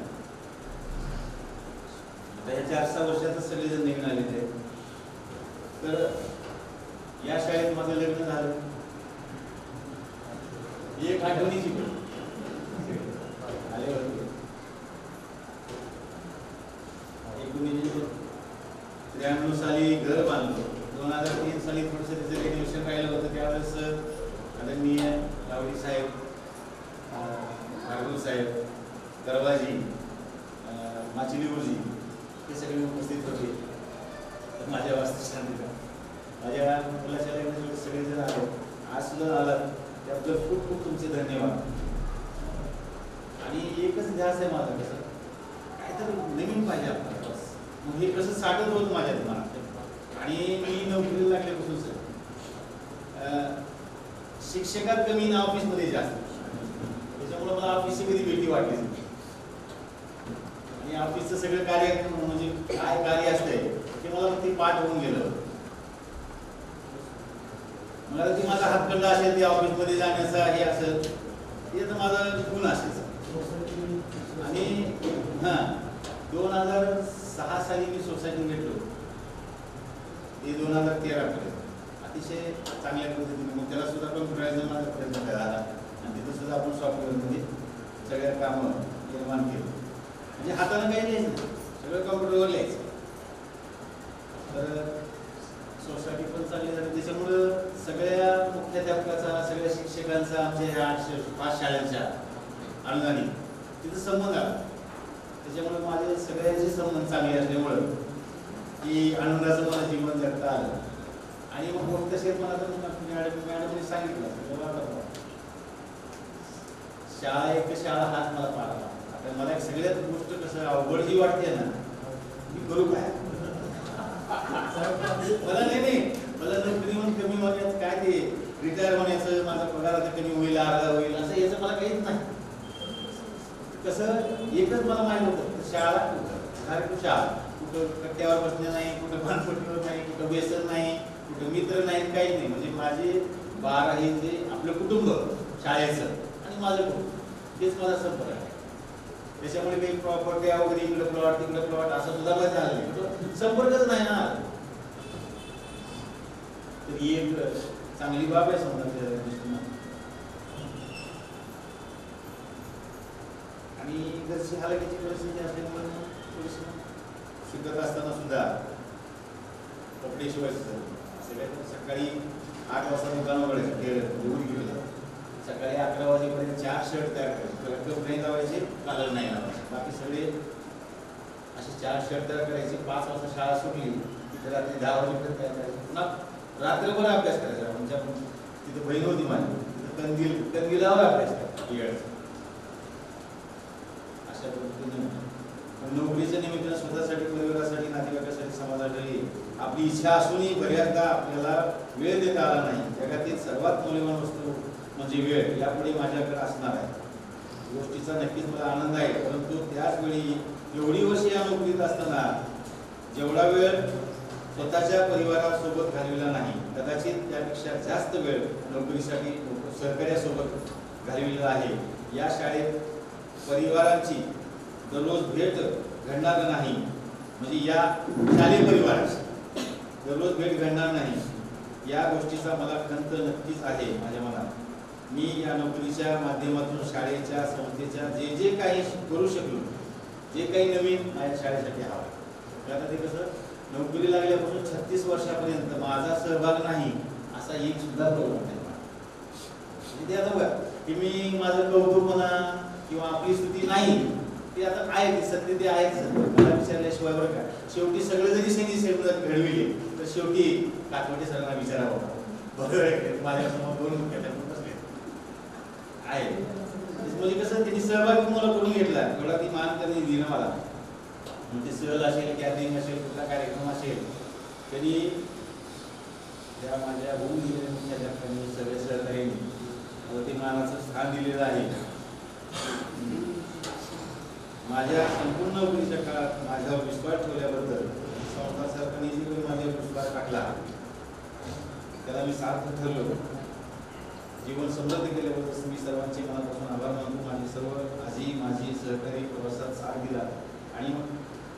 आता या 4-6 वर्षातच सगळेजण नवीन आले ते. तर या शाळेत माझं लग्न झालं. एक आठवणीची आले होते 1993 साली घर बांधलं. 2003 साली थोडंसं त्याचं रेनोव्हेशन राहिलं होतं. त्यावेळेस आदरणीय लावडी साहेब, भार्गव साहेब, गरवाजी, माचिली गुरुजी हे सगळे उपस्थित होते. माझ्या वास्तुशांतीला माझ्या मुलाच्या लग्नाचे सगळेजण आले. आज सुद्धा आलात त्याबद्दल खूप खूप तुमचे धन्यवाद. आणि एकच ध्यास आहे माझा, कसं काहीतरी नवीन पाहिजे आपल्याला. मग हे कसं साठत होतं माझ्या मनात. आणि मी नोकरीला लागल्यापासून शिक्षकात कमी ना ऑफिसमध्ये जास्त. त्याच्यामुळे मला ऑफिसची कधी भीती वाटली. आणि ऑफिसचं सगळं कार्य म्हणजे काय कार्य असतंय ते मला ते पाठ होऊन गेलं. मला ती माझा हातखंड असेल ते ऑफिसमध्ये जाण्याचा हे असेल ते तर माझा गुण असेल. आणि 2006 साली मी सोसायटी घेतलो ते 2013 पर्यंत अतिशय चांगल्या पद्धतीने. मग त्याला सुद्धा कम्प्युटरायझर माझा प्रयत्न झाला आणि तिथं सुद्धा आपण सॉफ्टवेअरमध्ये सगळ्या कामं निर्माण केलं. म्हणजे हातानं काही लिहायचं सगळं कम्प्युटरवर लिहायचं. तर सोसायटी पण चांगली झाली. त्याच्यामुळं सगळ्या मुख्याध्यापकाचा, सगळ्या शिक्षकांचा आमच्या ह्या 5 शाळांच्या अनुदानी तिथं संबंध आला. त्याच्यामुळे माझे सगळ्यांचे संबंध चांगले असल्यामुळं की आनंदाचं मला जीवन जगता आलं. आणि मग मोठं शेत मला तर मॅडमने सांगितलं शाळा एक शाळा हाच मला पाळला. आता मला एक सगळ्यात गोष्ट कसं अवघड जी वाटते ना, मी करू काय मला नाही मला नोकरी म्हणून कमी होण्याचं काय ते रिटायर होण्याचं माझा पगार आता कमी होईल, अर्धा होईल असं याचं मला काहीच नाही. कसं एकच मला माहित होतं शाळा कुठं शाळा कुठं कट्ट्यावर बसणे नाही, कुठं भानपट्टीवर नाही, कुठं व्यसन नाही, कुठं मित्र नाही, काहीच नाही. म्हणजे माझे 12 हे जे आपलं कुटुंब शाळेचं आणि माझं कुटुंब हेच मला संपर्क आहे. त्याच्यामुळे काही प्रॉपर्टी वगैरे इकडं प्लॉट तिकडं प्लॉट असं सुद्धा काही झालं नाही. संपर्कच नाही ना. तर ही एक चांगली बाब आहे समजा दृष्टीनं. आणि घरची हालकीची परिस्थिती असल्यामुळे थोडीशी शिकत असताना सुद्धा कपडे शिवायचं सकाळी 8 वाजता दुकान उघडायचं. सकाळी 11 वाजेपर्यंत 4 शर्ट तयार करायचे. रक्कम नाही लावायचे, कालर नाही लावायचे. बाकी सगळे असे 4 शर्ट तयार करायचे. 5 वाजता शाळा सुटली तिथे रात्री 10 वाजेपर्यंत तयार करायचे. पुन्हा रात्रभर अभ्यास करायचा. म्हणजे तिथे बहीण होती माझी, कंदीलावर अभ्यास करायचा. अशा पद्धतीने नोकरीच्या निमित्तानं स्वतःसाठी, परिवारासाठी, नातेवाईकासाठी, समाजासाठी आपली इच्छा असूनही बऱ्याचदा आपल्याला वेळ देता आला नाही. जगातील सर्वात मौल्यवान वस्तू म्हणजे वेळ यापुढे माझ्याकडे असणार आहे. गोष्टीचा नक्कीच मला आनंद आहे. परंतु त्याच वेळी एवढी वर्ष या नोकरीत असताना जेवढा वेळ स्वतःच्या परिवारासोबत घालविला नाही, कदाचित त्यापेक्षा जास्त वेळ नोकरीसाठी सहकार्यासोबत घालविलेला आहे. या शाळेत परिवारांची दररोज भेट घडणार नाही. म्हणजे या शालेय परिवाराची दररोज भेट घडणार नाही या गोष्टीचा मला खंत नक्कीच आहे माझ्या मनात. मी या नोकरीच्या माध्यमातून शाळेच्या संस्थेच्या जे जे काही करू शकलो, जे काही नवीन माझ्या शाळेसाठी हवं. आता ते कसं नोकरी लागल्यापासून 36 वर्षापर्यंत माझा सहभाग नाही असा एक सुद्धा प्रॉब्लेम नाही. ते आता बघा की मी माझं कौतुक म्हणा किंवा आपली स्तुती नाही ते आता आहे, ते सत्य ते आहेच. मला विचारल्याशिवाय बरं का शेवटी सगळं जरी सैनिक घडविले तर शेवटी कातवटे सरांना विचारावं. बरोबर आहे. माझ्यासमोर 2 मुख्याध्यापक बसले आहे. म्हणजे कसं त्यांनी सहभाग मला करून घेतला. एवढा ती मान त्यांनी दिलं मला. मग ते सहल असेल, गॅदरिंग असेल, कुठला कार्यक्रम असेल त्यांनी या माझ्या होऊन गेलेल्या ठिकाणी सगळ्या सहकार्याने मला ते मानाचं स्थान दिलेलं आहे. माझ्या संपूर्ण नोकरीच्या काळात माझ्यावर विश्वास ठेवल्याबद्दल संस्था सरकारने जी काही माझ्यावर विश्वास टाकला त्याला मी सार्थ ठरलो. जीवन समृद्ध केल्याबद्दल मी सर्वांचे मनापासून आभार मानतो. माझे सर्व आजी माझी सहकारी प्रवासात साथ दिला आणि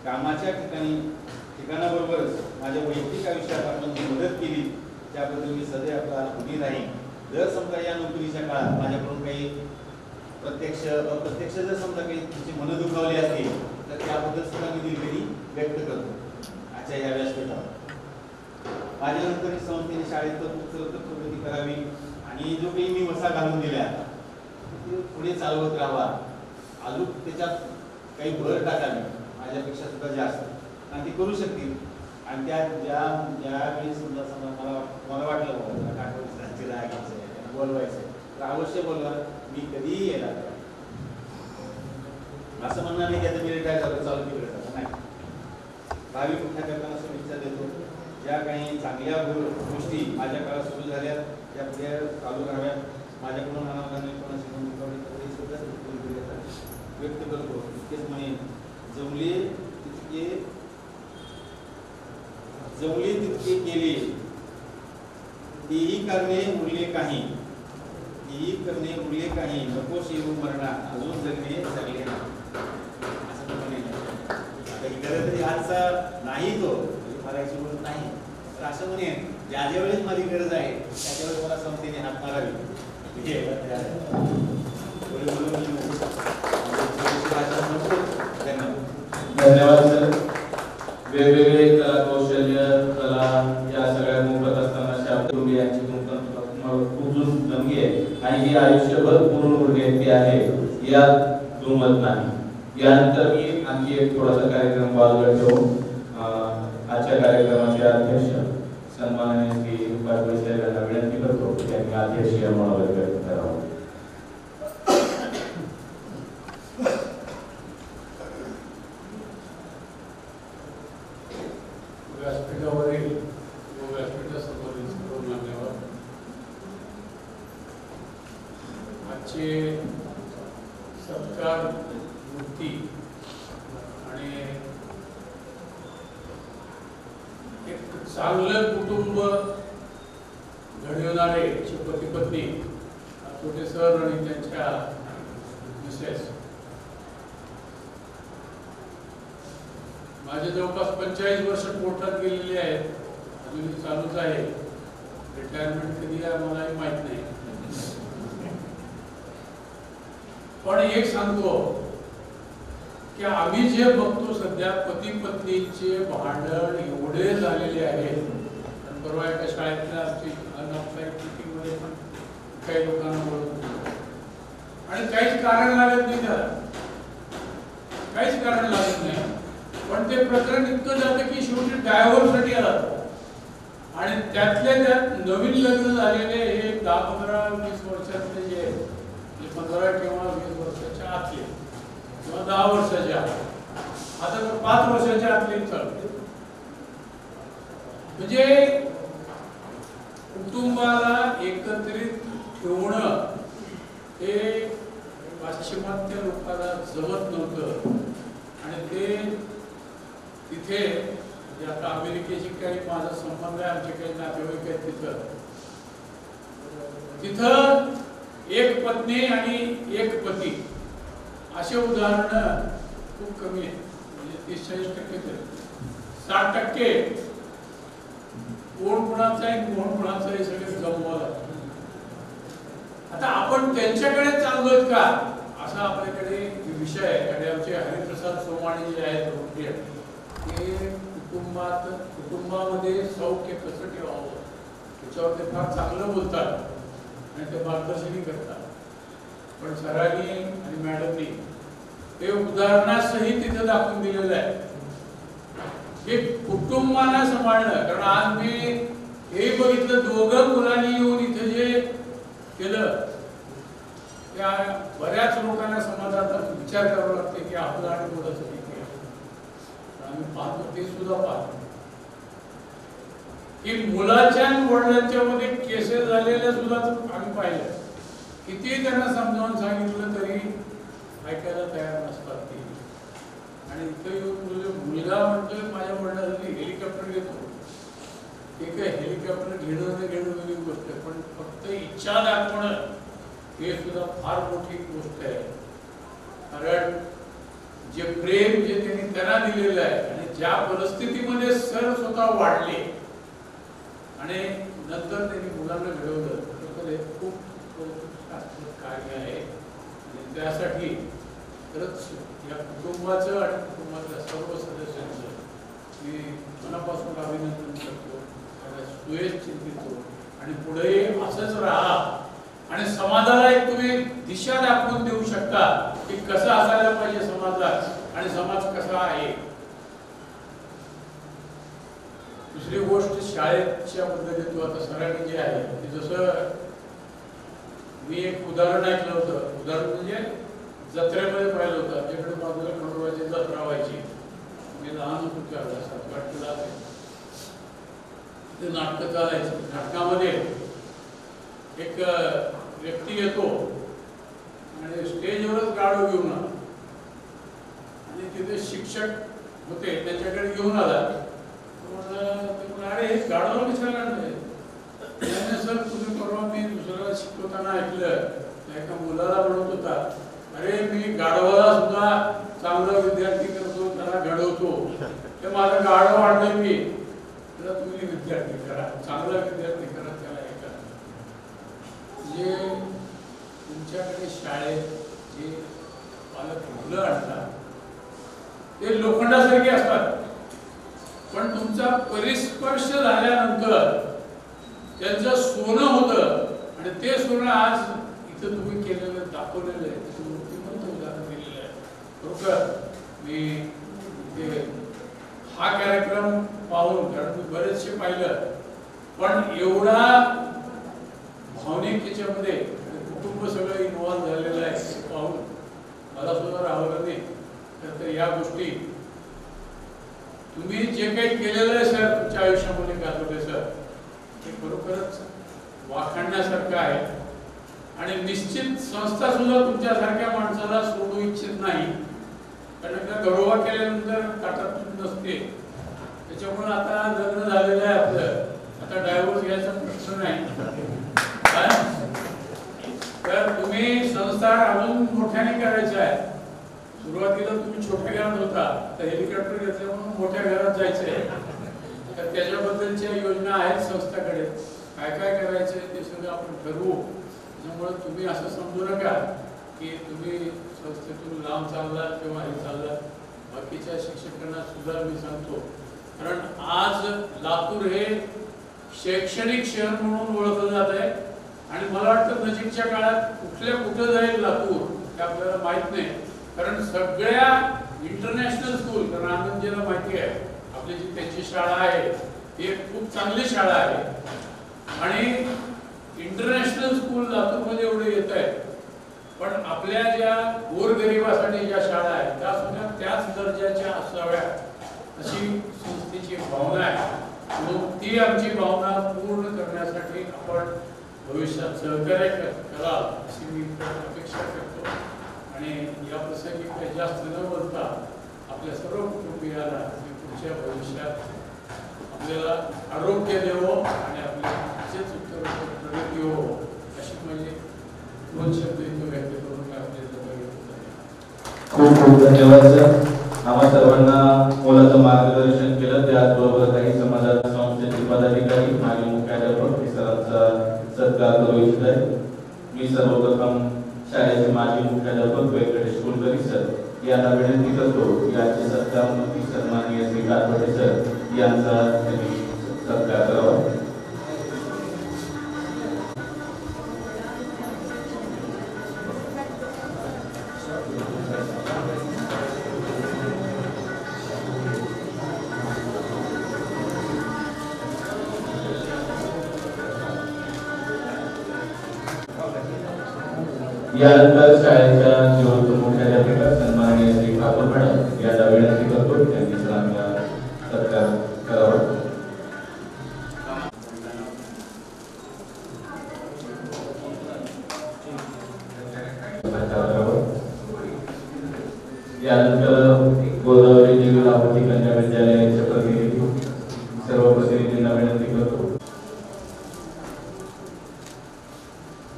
कामाच्या ठिकाणाबरोबरच माझ्या वैयक्तिक आयुष्यात आपण जी मदत केली त्याबद्दल मी सदैव आपला ऋणी राहीन. जर समजा या नोकरीच्या काळात माझ्याकडून काही प्रत्यक्ष अप्रत्यक्ष जर समजा काही तुमची मनं दुखावली असतील तर त्याबद्दल सुद्धा मी दिलगिरी व्यक्त करतो आजच्या या व्यासपीठावर. माझ्यानंतर संस्थेने शाळेत प्रगती करावी आणि जो काही मी वसा घालून दिल्या ते पुढे चालवत राहावा. अजून त्याच्यात काही भर टाकावी माझ्यापेक्षा सुद्धा जास्त आणि ते करू शकतील. आणि त्या ज्यावेळी समजा मला वाटलं बाबा राहायचं बोलवायचं तर अवश्य बोलवा. मी कधीही येणार असं म्हणणार नाही की आता मी रिटायर झालो चालू तिकडे नाही. भावी कुठल्या करताना शुभेच्छा देतो. ज्या काही चांगल्या गोष्टी माझ्या काळात सुरू झाल्या त्या पुढे चालू राहाव्यात. माझ्याकडून अनावधाने कोणाशी सुद्धा व्यक्त करतो. इतकेच म्हणे जमले तितके केले तेही करणे उरले काही नको शिव मरणा अजून जगणे जगले ना असं म्हणे. आता खरं तरी आजचा नाही तो मारायची गोष्ट नाही तर असं म्हणे ज्या ज्या वेळेस माझी गरज आहे त्याच्या वेळेस मला संस्थेने हात मारावी. धन्यवाद सर. वेगवेगळे कला कौशल्य कला या सगळ्या मुखत असताना शाब्द यांची खूप जमली आहे आणि ही आयुष्यभर पूर्ण उरण्याची आहे यात दुमत नाही. यानंतर मी आणखी एक थोडासा कार्यक्रम बाजूला ठेवून आजच्या कार्यक्रमाचे अध्यक्ष सन्माननीय श्री पाटोळे साहेबांना विनंती करतो त्यांनी अध्यक्षीय मनोगत व्यक्त करावं. व्यासपीठावरील व व्यासपीठासमोरील सर्व मान्यवर आजचे सत्कार मूर्ती आणि एक चांगलं कुटुंब घडवणारे पती पत्नी छोटे सर आणि त्यांच्या मिसेस माझे जवळपास 45 वर्ष कोर्टात गेलेले आहेत. अजून चालूच आहे. रिटायरमेंट कधी आहे मलाही माहित नाही. पण एक सांगतो की आम्ही जे बघतो सध्या पती पत्नीचे भांडण एवढे झालेले आहेत. परवा एका शाळेतल्या मीटिंगमध्ये पण काही लोकांना बोलत आणि काहीच कारण लागत नाही त्याला. काहीच कारण लागत नाही. पण ते प्रकरण इतकं जातं की शेवटी डायव्होर्ससाठी जातं आणि त्यातल्या त्यात नवीन लग्न झालेले हे 10, 15, 20 वर्षातले जे 15 किंवा 20 वर्षाच्या आतले किंवा 10 वर्षाच्या आता तर 5 वर्षाच्या आतले चालते. म्हणजे कुटुंबाला एकत्रित ठेवणं हे पाश्चिमात्य लोकांना जमत नव्हतं आणि ते तिथे आता अमेरिकेची काही माझा संबंध आहे. आमचे काही नातेवाईक आहेत तिथं एक पत्नी आणि एक पती असे उदाहरण खूप कमी आहेत. म्हणजे 30-40% तरी 60% कोण कोणाचा आहे कोण कोणाचा आहे सगळे जमवायला. आता आपण त्यांच्याकडे चाललोय का असा आपल्याकडे विषय आहे. आणि आमचे हरिप्रसाद सोमाणी जे आहेत ते कुटुंबामध्ये सौख्य कसं ठेवावं त्याच्यावर ते फार चांगलं बोलतात आणि ते मार्गदर्शनही करतात. पण सरांनी आणि मॅडमनी ते उदाहरणासहित तिथं दाखवून दिलेलं आहे की कुटुंबाला सांभाळणं. कारण आज मी हे बघितलं दोघं मुलांनी येऊन इथं जे केलं त्या बऱ्याच लोकांना समाजात विचार करावा लागते की आपलं आणि मुलाचं आम्ही पाहतो ते सुद्धा पाहतो. की मुलाच्या आणि वडिलांच्या मध्ये केसेस झालेल्या सुद्धा आम्ही पाहिलं. किती त्यांना समजावून सांगितलं तरी ऐकायला तयार नसतात ते. आणि इथं येऊन मुलगा म्हणतोय माझ्या वडिलांसाठी हेलिकॉप्टर घेतो. ठीक आहे, हेलिकॉप्टर घेणं वेगळी गोष्ट आहे, पण फक्त इच्छा दाखवणं हे सुद्धा फार मोठी गोष्ट आहे. कारण जे प्रेम जे त्यांनी त्यांना दिलेलं आहे आणि ज्या परिस्थितीमध्ये सर स्वतः वाढले आणि नंतर त्यांनी मुलांना घडवलं, तर हे खूप कार्य आहे. आणि त्यासाठी खरंच या कुटुंबाचं आणि कुटुंबातल्या सर्व सदस्यांचं मी मनापासून अभिनंदन करतो, सुयश चिंतितो. आणि पुढे असंच राहा आणि समाजाला एक तुम्ही दिशा दाखवून देऊ शकता की कसं असायला पाहिजे समाजात आणि समाज कसा आहे. दुसरी गोष्ट शाळेच्या पद्धतीत आता सरांनी जे आहे ते जसं मी एक उदाहरण ऐकलं होतं. उदाहरण म्हणजे जत्रेमध्ये पाहिलं होतं. आमच्याकडे बाजूला खंडोबाची जत्रा व्हायची. मी लहान होतो त्यावेळेस 7-8 असेल. ते नाटकं चालायचं. नाटकामध्ये एक व्यक्ती येतो आणि स्टेजवरच गाडो घेऊन आला आणि तिथे शिक्षक होते त्यांच्याकडे घेऊन आला. अरे हे गाडो कशाला आणलंय? सर तुम्ही परवा मी दुसऱ्याला शिकवताना ऐकलं एका मुलाला म्हणत होता, अरे मी गाढवाला सुद्धा चांगला विद्यार्थी करतो, त्याला घडवतो, ते माझं गाढव आणलंय मी. त्याला तुम्ही विद्यार्थी करा, चांगला विद्यार्थी करा, त्याला हे करा. जे तुमच्याकडे शाळेत जे पालक मुलं आणतात ते लोखंडासारखे असतात, पण तुमचा परिस्पर्श झाल्यानंतर त्यांचं सोनं होतं. आणि ते सोनं आज इथं तुम्ही केलेलं दाखवलेलं आहे, मूर्तिमंत उदाहरण दिलेलं आहे. बरोबर मी हा कार्यक्रम पाहून, कारण मी बरेचसे पाहिलं, पण एवढा भावनिक याच्यामध्ये कुटुंब सगळं इन्व्हॉल्व झालेलं आहे ते पाहून मला सुद्धा राहवलं नाही. तर या गोष्टी तुम्ही जे काही केलेलं आहे सर तुमच्या आयुष्यामध्ये गाजवले सर, ते खरोखरच वाखाणण्यासारखं आहे. आणि निश्चित संस्था सुद्धा तुमच्यासारख्या माणसाला सोडू इच्छित नाही, कारण एकदा गरोबा केल्यानंतर ताटातून नसते. त्याच्यामुळे आता लग्न झालेलं आहे आपलं, आता डायव्होर्स घ्यायचा प्रश्न नाही. तर तुम्ही संस्था अजून मोठ्याने करायचं आहे. सुरुवातीला तुम्ही छोट्या घरात होता, तर हेलिकॉप्टर घेतलं म्हणून मोठ्या घरात जायचंय. तर त्याच्याबद्दलच्या योजना आहेत संस्थाकडे, काय काय करायचंय ते सगळं आपण ठरवू. त्यामुळे तुम्ही असं समजू नका की तुम्ही संस्थेतून लांब चाललात किंवा हे चाललात. बाकीच्या शिक्षकांना सुद्धा मी सांगतो, कारण आज लातूर हे शैक्षणिक शहर म्हणून ओळखलं जात आहे. आणि मला वाटतं नजीकच्या काळात कुठं जाईल लातूर हे आपल्याला माहित नाही, कारण सगळ्या इंटरनॅशनल स्कूल, कारण आनंदजीला माहिती आहे आपली जी त्यांची शाळा आहे ती एक खूप चांगली शाळा आहे. आणि इंटरनॅशनल स्कूल लातूरमध्ये एवढे येत आहेत, पण आपल्या ज्या गोरगरिबासाठी ज्या शाळा आहेत त्या सुद्धा त्याच दर्जाच्या असाव्या अशी संस्थेची भावना आहे. म्हणून ती आमची भावना पूर्ण करण्यासाठी आपण भविष्यात सहकार्य कराल अशी मी अपेक्षा करतो. आणि या प्रसंगी काही जास्त न बोलता आपल्या सर्व कुटुंबियाला पुढच्या भविष्यात आपल्याला आरोग्य देवो आणि आपल्याचेच उत्तर प्रगती हो अशी म्हणजे 2 शब्द इथं व्यक्त करून मी आपल्याला खूप खूप धन्यवाद सर. आम्हा सर्वांना मोलाचं मार्गदर्शन केलं. त्याचबरोबर काही समाजात संस्थेचे पदाधिकारी, माजी मुख्याध्यापक हे सरांचा सत्कार करू इच्छित आहे. मी सर्वप्रथम शाळेचे माजी मुख्याध्यापक व्यंकटेश कुलकर्णी सर यांना विनंती करतो की आजचे सत्कारमूर्ती सन्माननीय श्री कातवडे सर यांचा त्यांनी सत्कार करावा. यानंतर शाळेच्या निवृत्त मुख्याध्यापिका सन्माननीय श्री ठाकूर मॅडम यांना विनंती करतो त्यांनी सरांचा सत्कार करावा.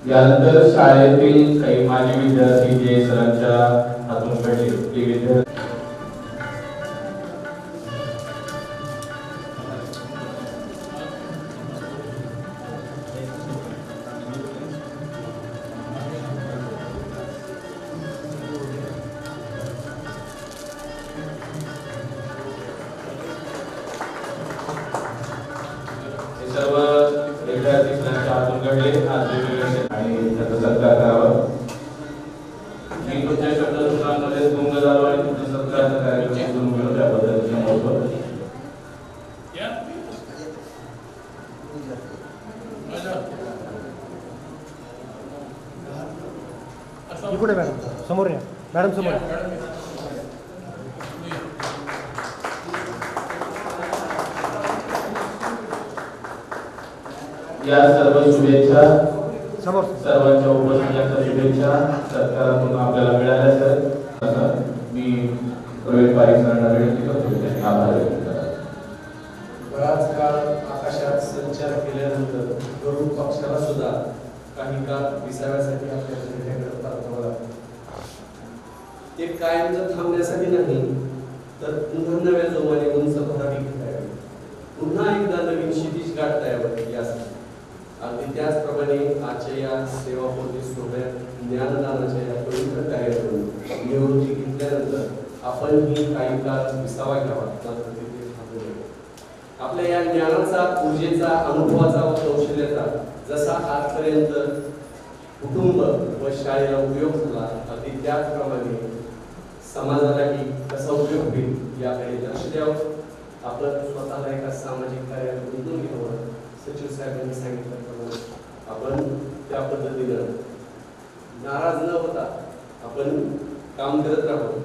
यानंतर शाळेतील काही माजी विद्यार्थी जे सरांच्या हातून घडले ते विद्यार्थी सर्व विद्यार्थी सरांच्या हातून घडले आणि त्याचा सत्कार करावा. मी तुमच्या शब्दसुत्रांमध्ये गुंग झालो आणि तुमच्या सत्काराचा कार्यक्रम सुरू केला त्याबद्दल धन्यवाद. इकडे मॅडम समोर या. मॅडम समोर या सर्व शुभेच्छा समोर सर्वांच्या उपस्थितीच्या शुभेच्छा सत्कारातून आपल्याला मिळाल्या सर. मी प्रवीण पारीख सरांना विनंती करतो त्यांनी आभार व्यक्त करा. बराच काळ आकाशात संचार केल्यानंतर गरुड पक्षाला सुद्धा काही काळ विसाव्यासाठी आपल्या चेहऱ्याकडे पाहतो लागतो. ते कायमचं थांबण्यासाठी नाही तर पुन्हा नव्या जोमाने उंच भरारी घेता यावी, पुन्हा एकदा नवीन क्षितिज गाठता यावं यासाठी. अगदी त्याचप्रमाणे आजच्या या सेवापूर्ती सोहळ्यात ज्ञानदानाच्या या पवित्र कार्यातून निवृत्ती घेतल्यानंतर आपण ही काही काळ विसावा घ्यावा, मात्र तिथे थांबू नये. आपल्या या ज्ञानाचा, ऊर्जेचा, अनुभवाचा व कौशल्याचा जसा आजपर्यंत कुटुंब व शाळेला उपयोग झाला, अगदी त्याचप्रमाणे समाजालाही कसा उपयोग होईल याकडे लक्ष द्यावं. आपण स्वतःला एका सामाजिक कार्यात गुंतवून घ्यावं. सचिव साहेबांनी सांगितल्याप्रमाणे आपण त्या पद्धतीनं नाराज न होता आपण काम करत राहू.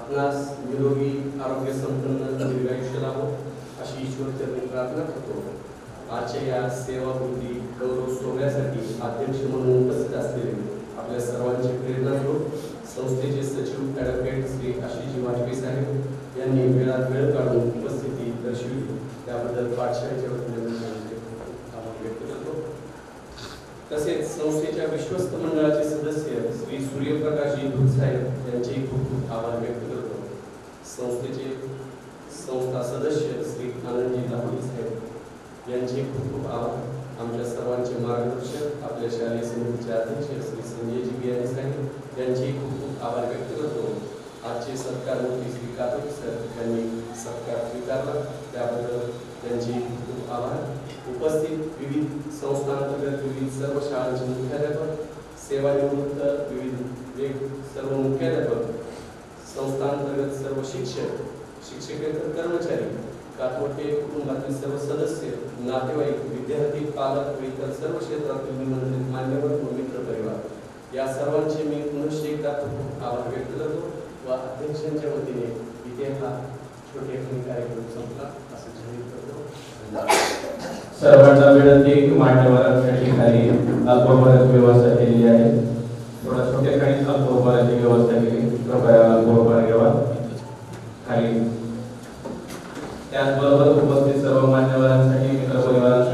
आपणास निरोगी आरोग्य संपन्न दीर्घायुष्य लाभो अशी ईश्वरचरणी प्रार्थना करतो. आजच्या या सेवापूर्ती गौरव सोहळ्यासाठी अध्यक्ष म्हणून उपस्थित असलेले आपल्या सर्वांचे प्रेरणा घेऊन संस्थेचे सचिव ॲडव्होकेट श्री आशिषजी वाजपेयी साहेब यांनी वेळात वेळ काढून उपस्थिती दर्शवली त्याबद्दल पाठशाळेच्या वतीने आभार व्यक्त करतो. तसेच संस्थेच्या विश्वस्त मंडळाचे सदस्य श्री सूर्यप्रकाशजी धूत साहेब यांचेही खूप खूप आभार व्यक्त करतो. संस्थेचे संस्था सदस्य श्री आनंदजी दाहोली साहेब यांचे खूप खूप आभार. आमच्या सर्वांचे मार्गदर्शक आपल्या शालेय समितीचे अध्यक्ष श्री संजयजी बियाणी साहेब यांचेही खूप खूप आभार व्यक्त करतो. आजचे सत्कारमूर्ती श्री कातोरी सर यांनी सत्कार स्वीकारला त्याबद्दल त्यांचे खूप आभार. उपस्थित विविध संस्थांतर्गत विविध सर्व शाळांचे मुख्याध्यापक, सेवानिवृत्त विविध सर्व मुख्याध्यापक, संस्थांतर्गत सर्व शिक्षक, शिक्षकेतर कर्मचारी, कातवटे कुटुंबातील सर्व सदस्य, नातेवाईक, विद्यार्थी, पालक व इतर सर्व क्षेत्रातील निमंत्रित मान्यवर व मित्र परिवार या सर्वांचे मी पुनश्च एकदा खूप आभार व्यक्त करतो व अध्यक्षांच्या वतीने इथे हा छोटे कार्यक्रम संपला असं जाहीर करतो. सर्वांना विनंती की मान्यवरांसाठी खाली अल्पोपहाराची व्यवस्था केलेली आहे. थोडा छोट्या खाली अल्पोपहाराची व्यवस्था केली, कृपया अल्पोपहार घ्यावा खाली. त्याचबरोबर उपस्थित सर्व मान्यवरांसाठी मित्रपरिवारांसाठी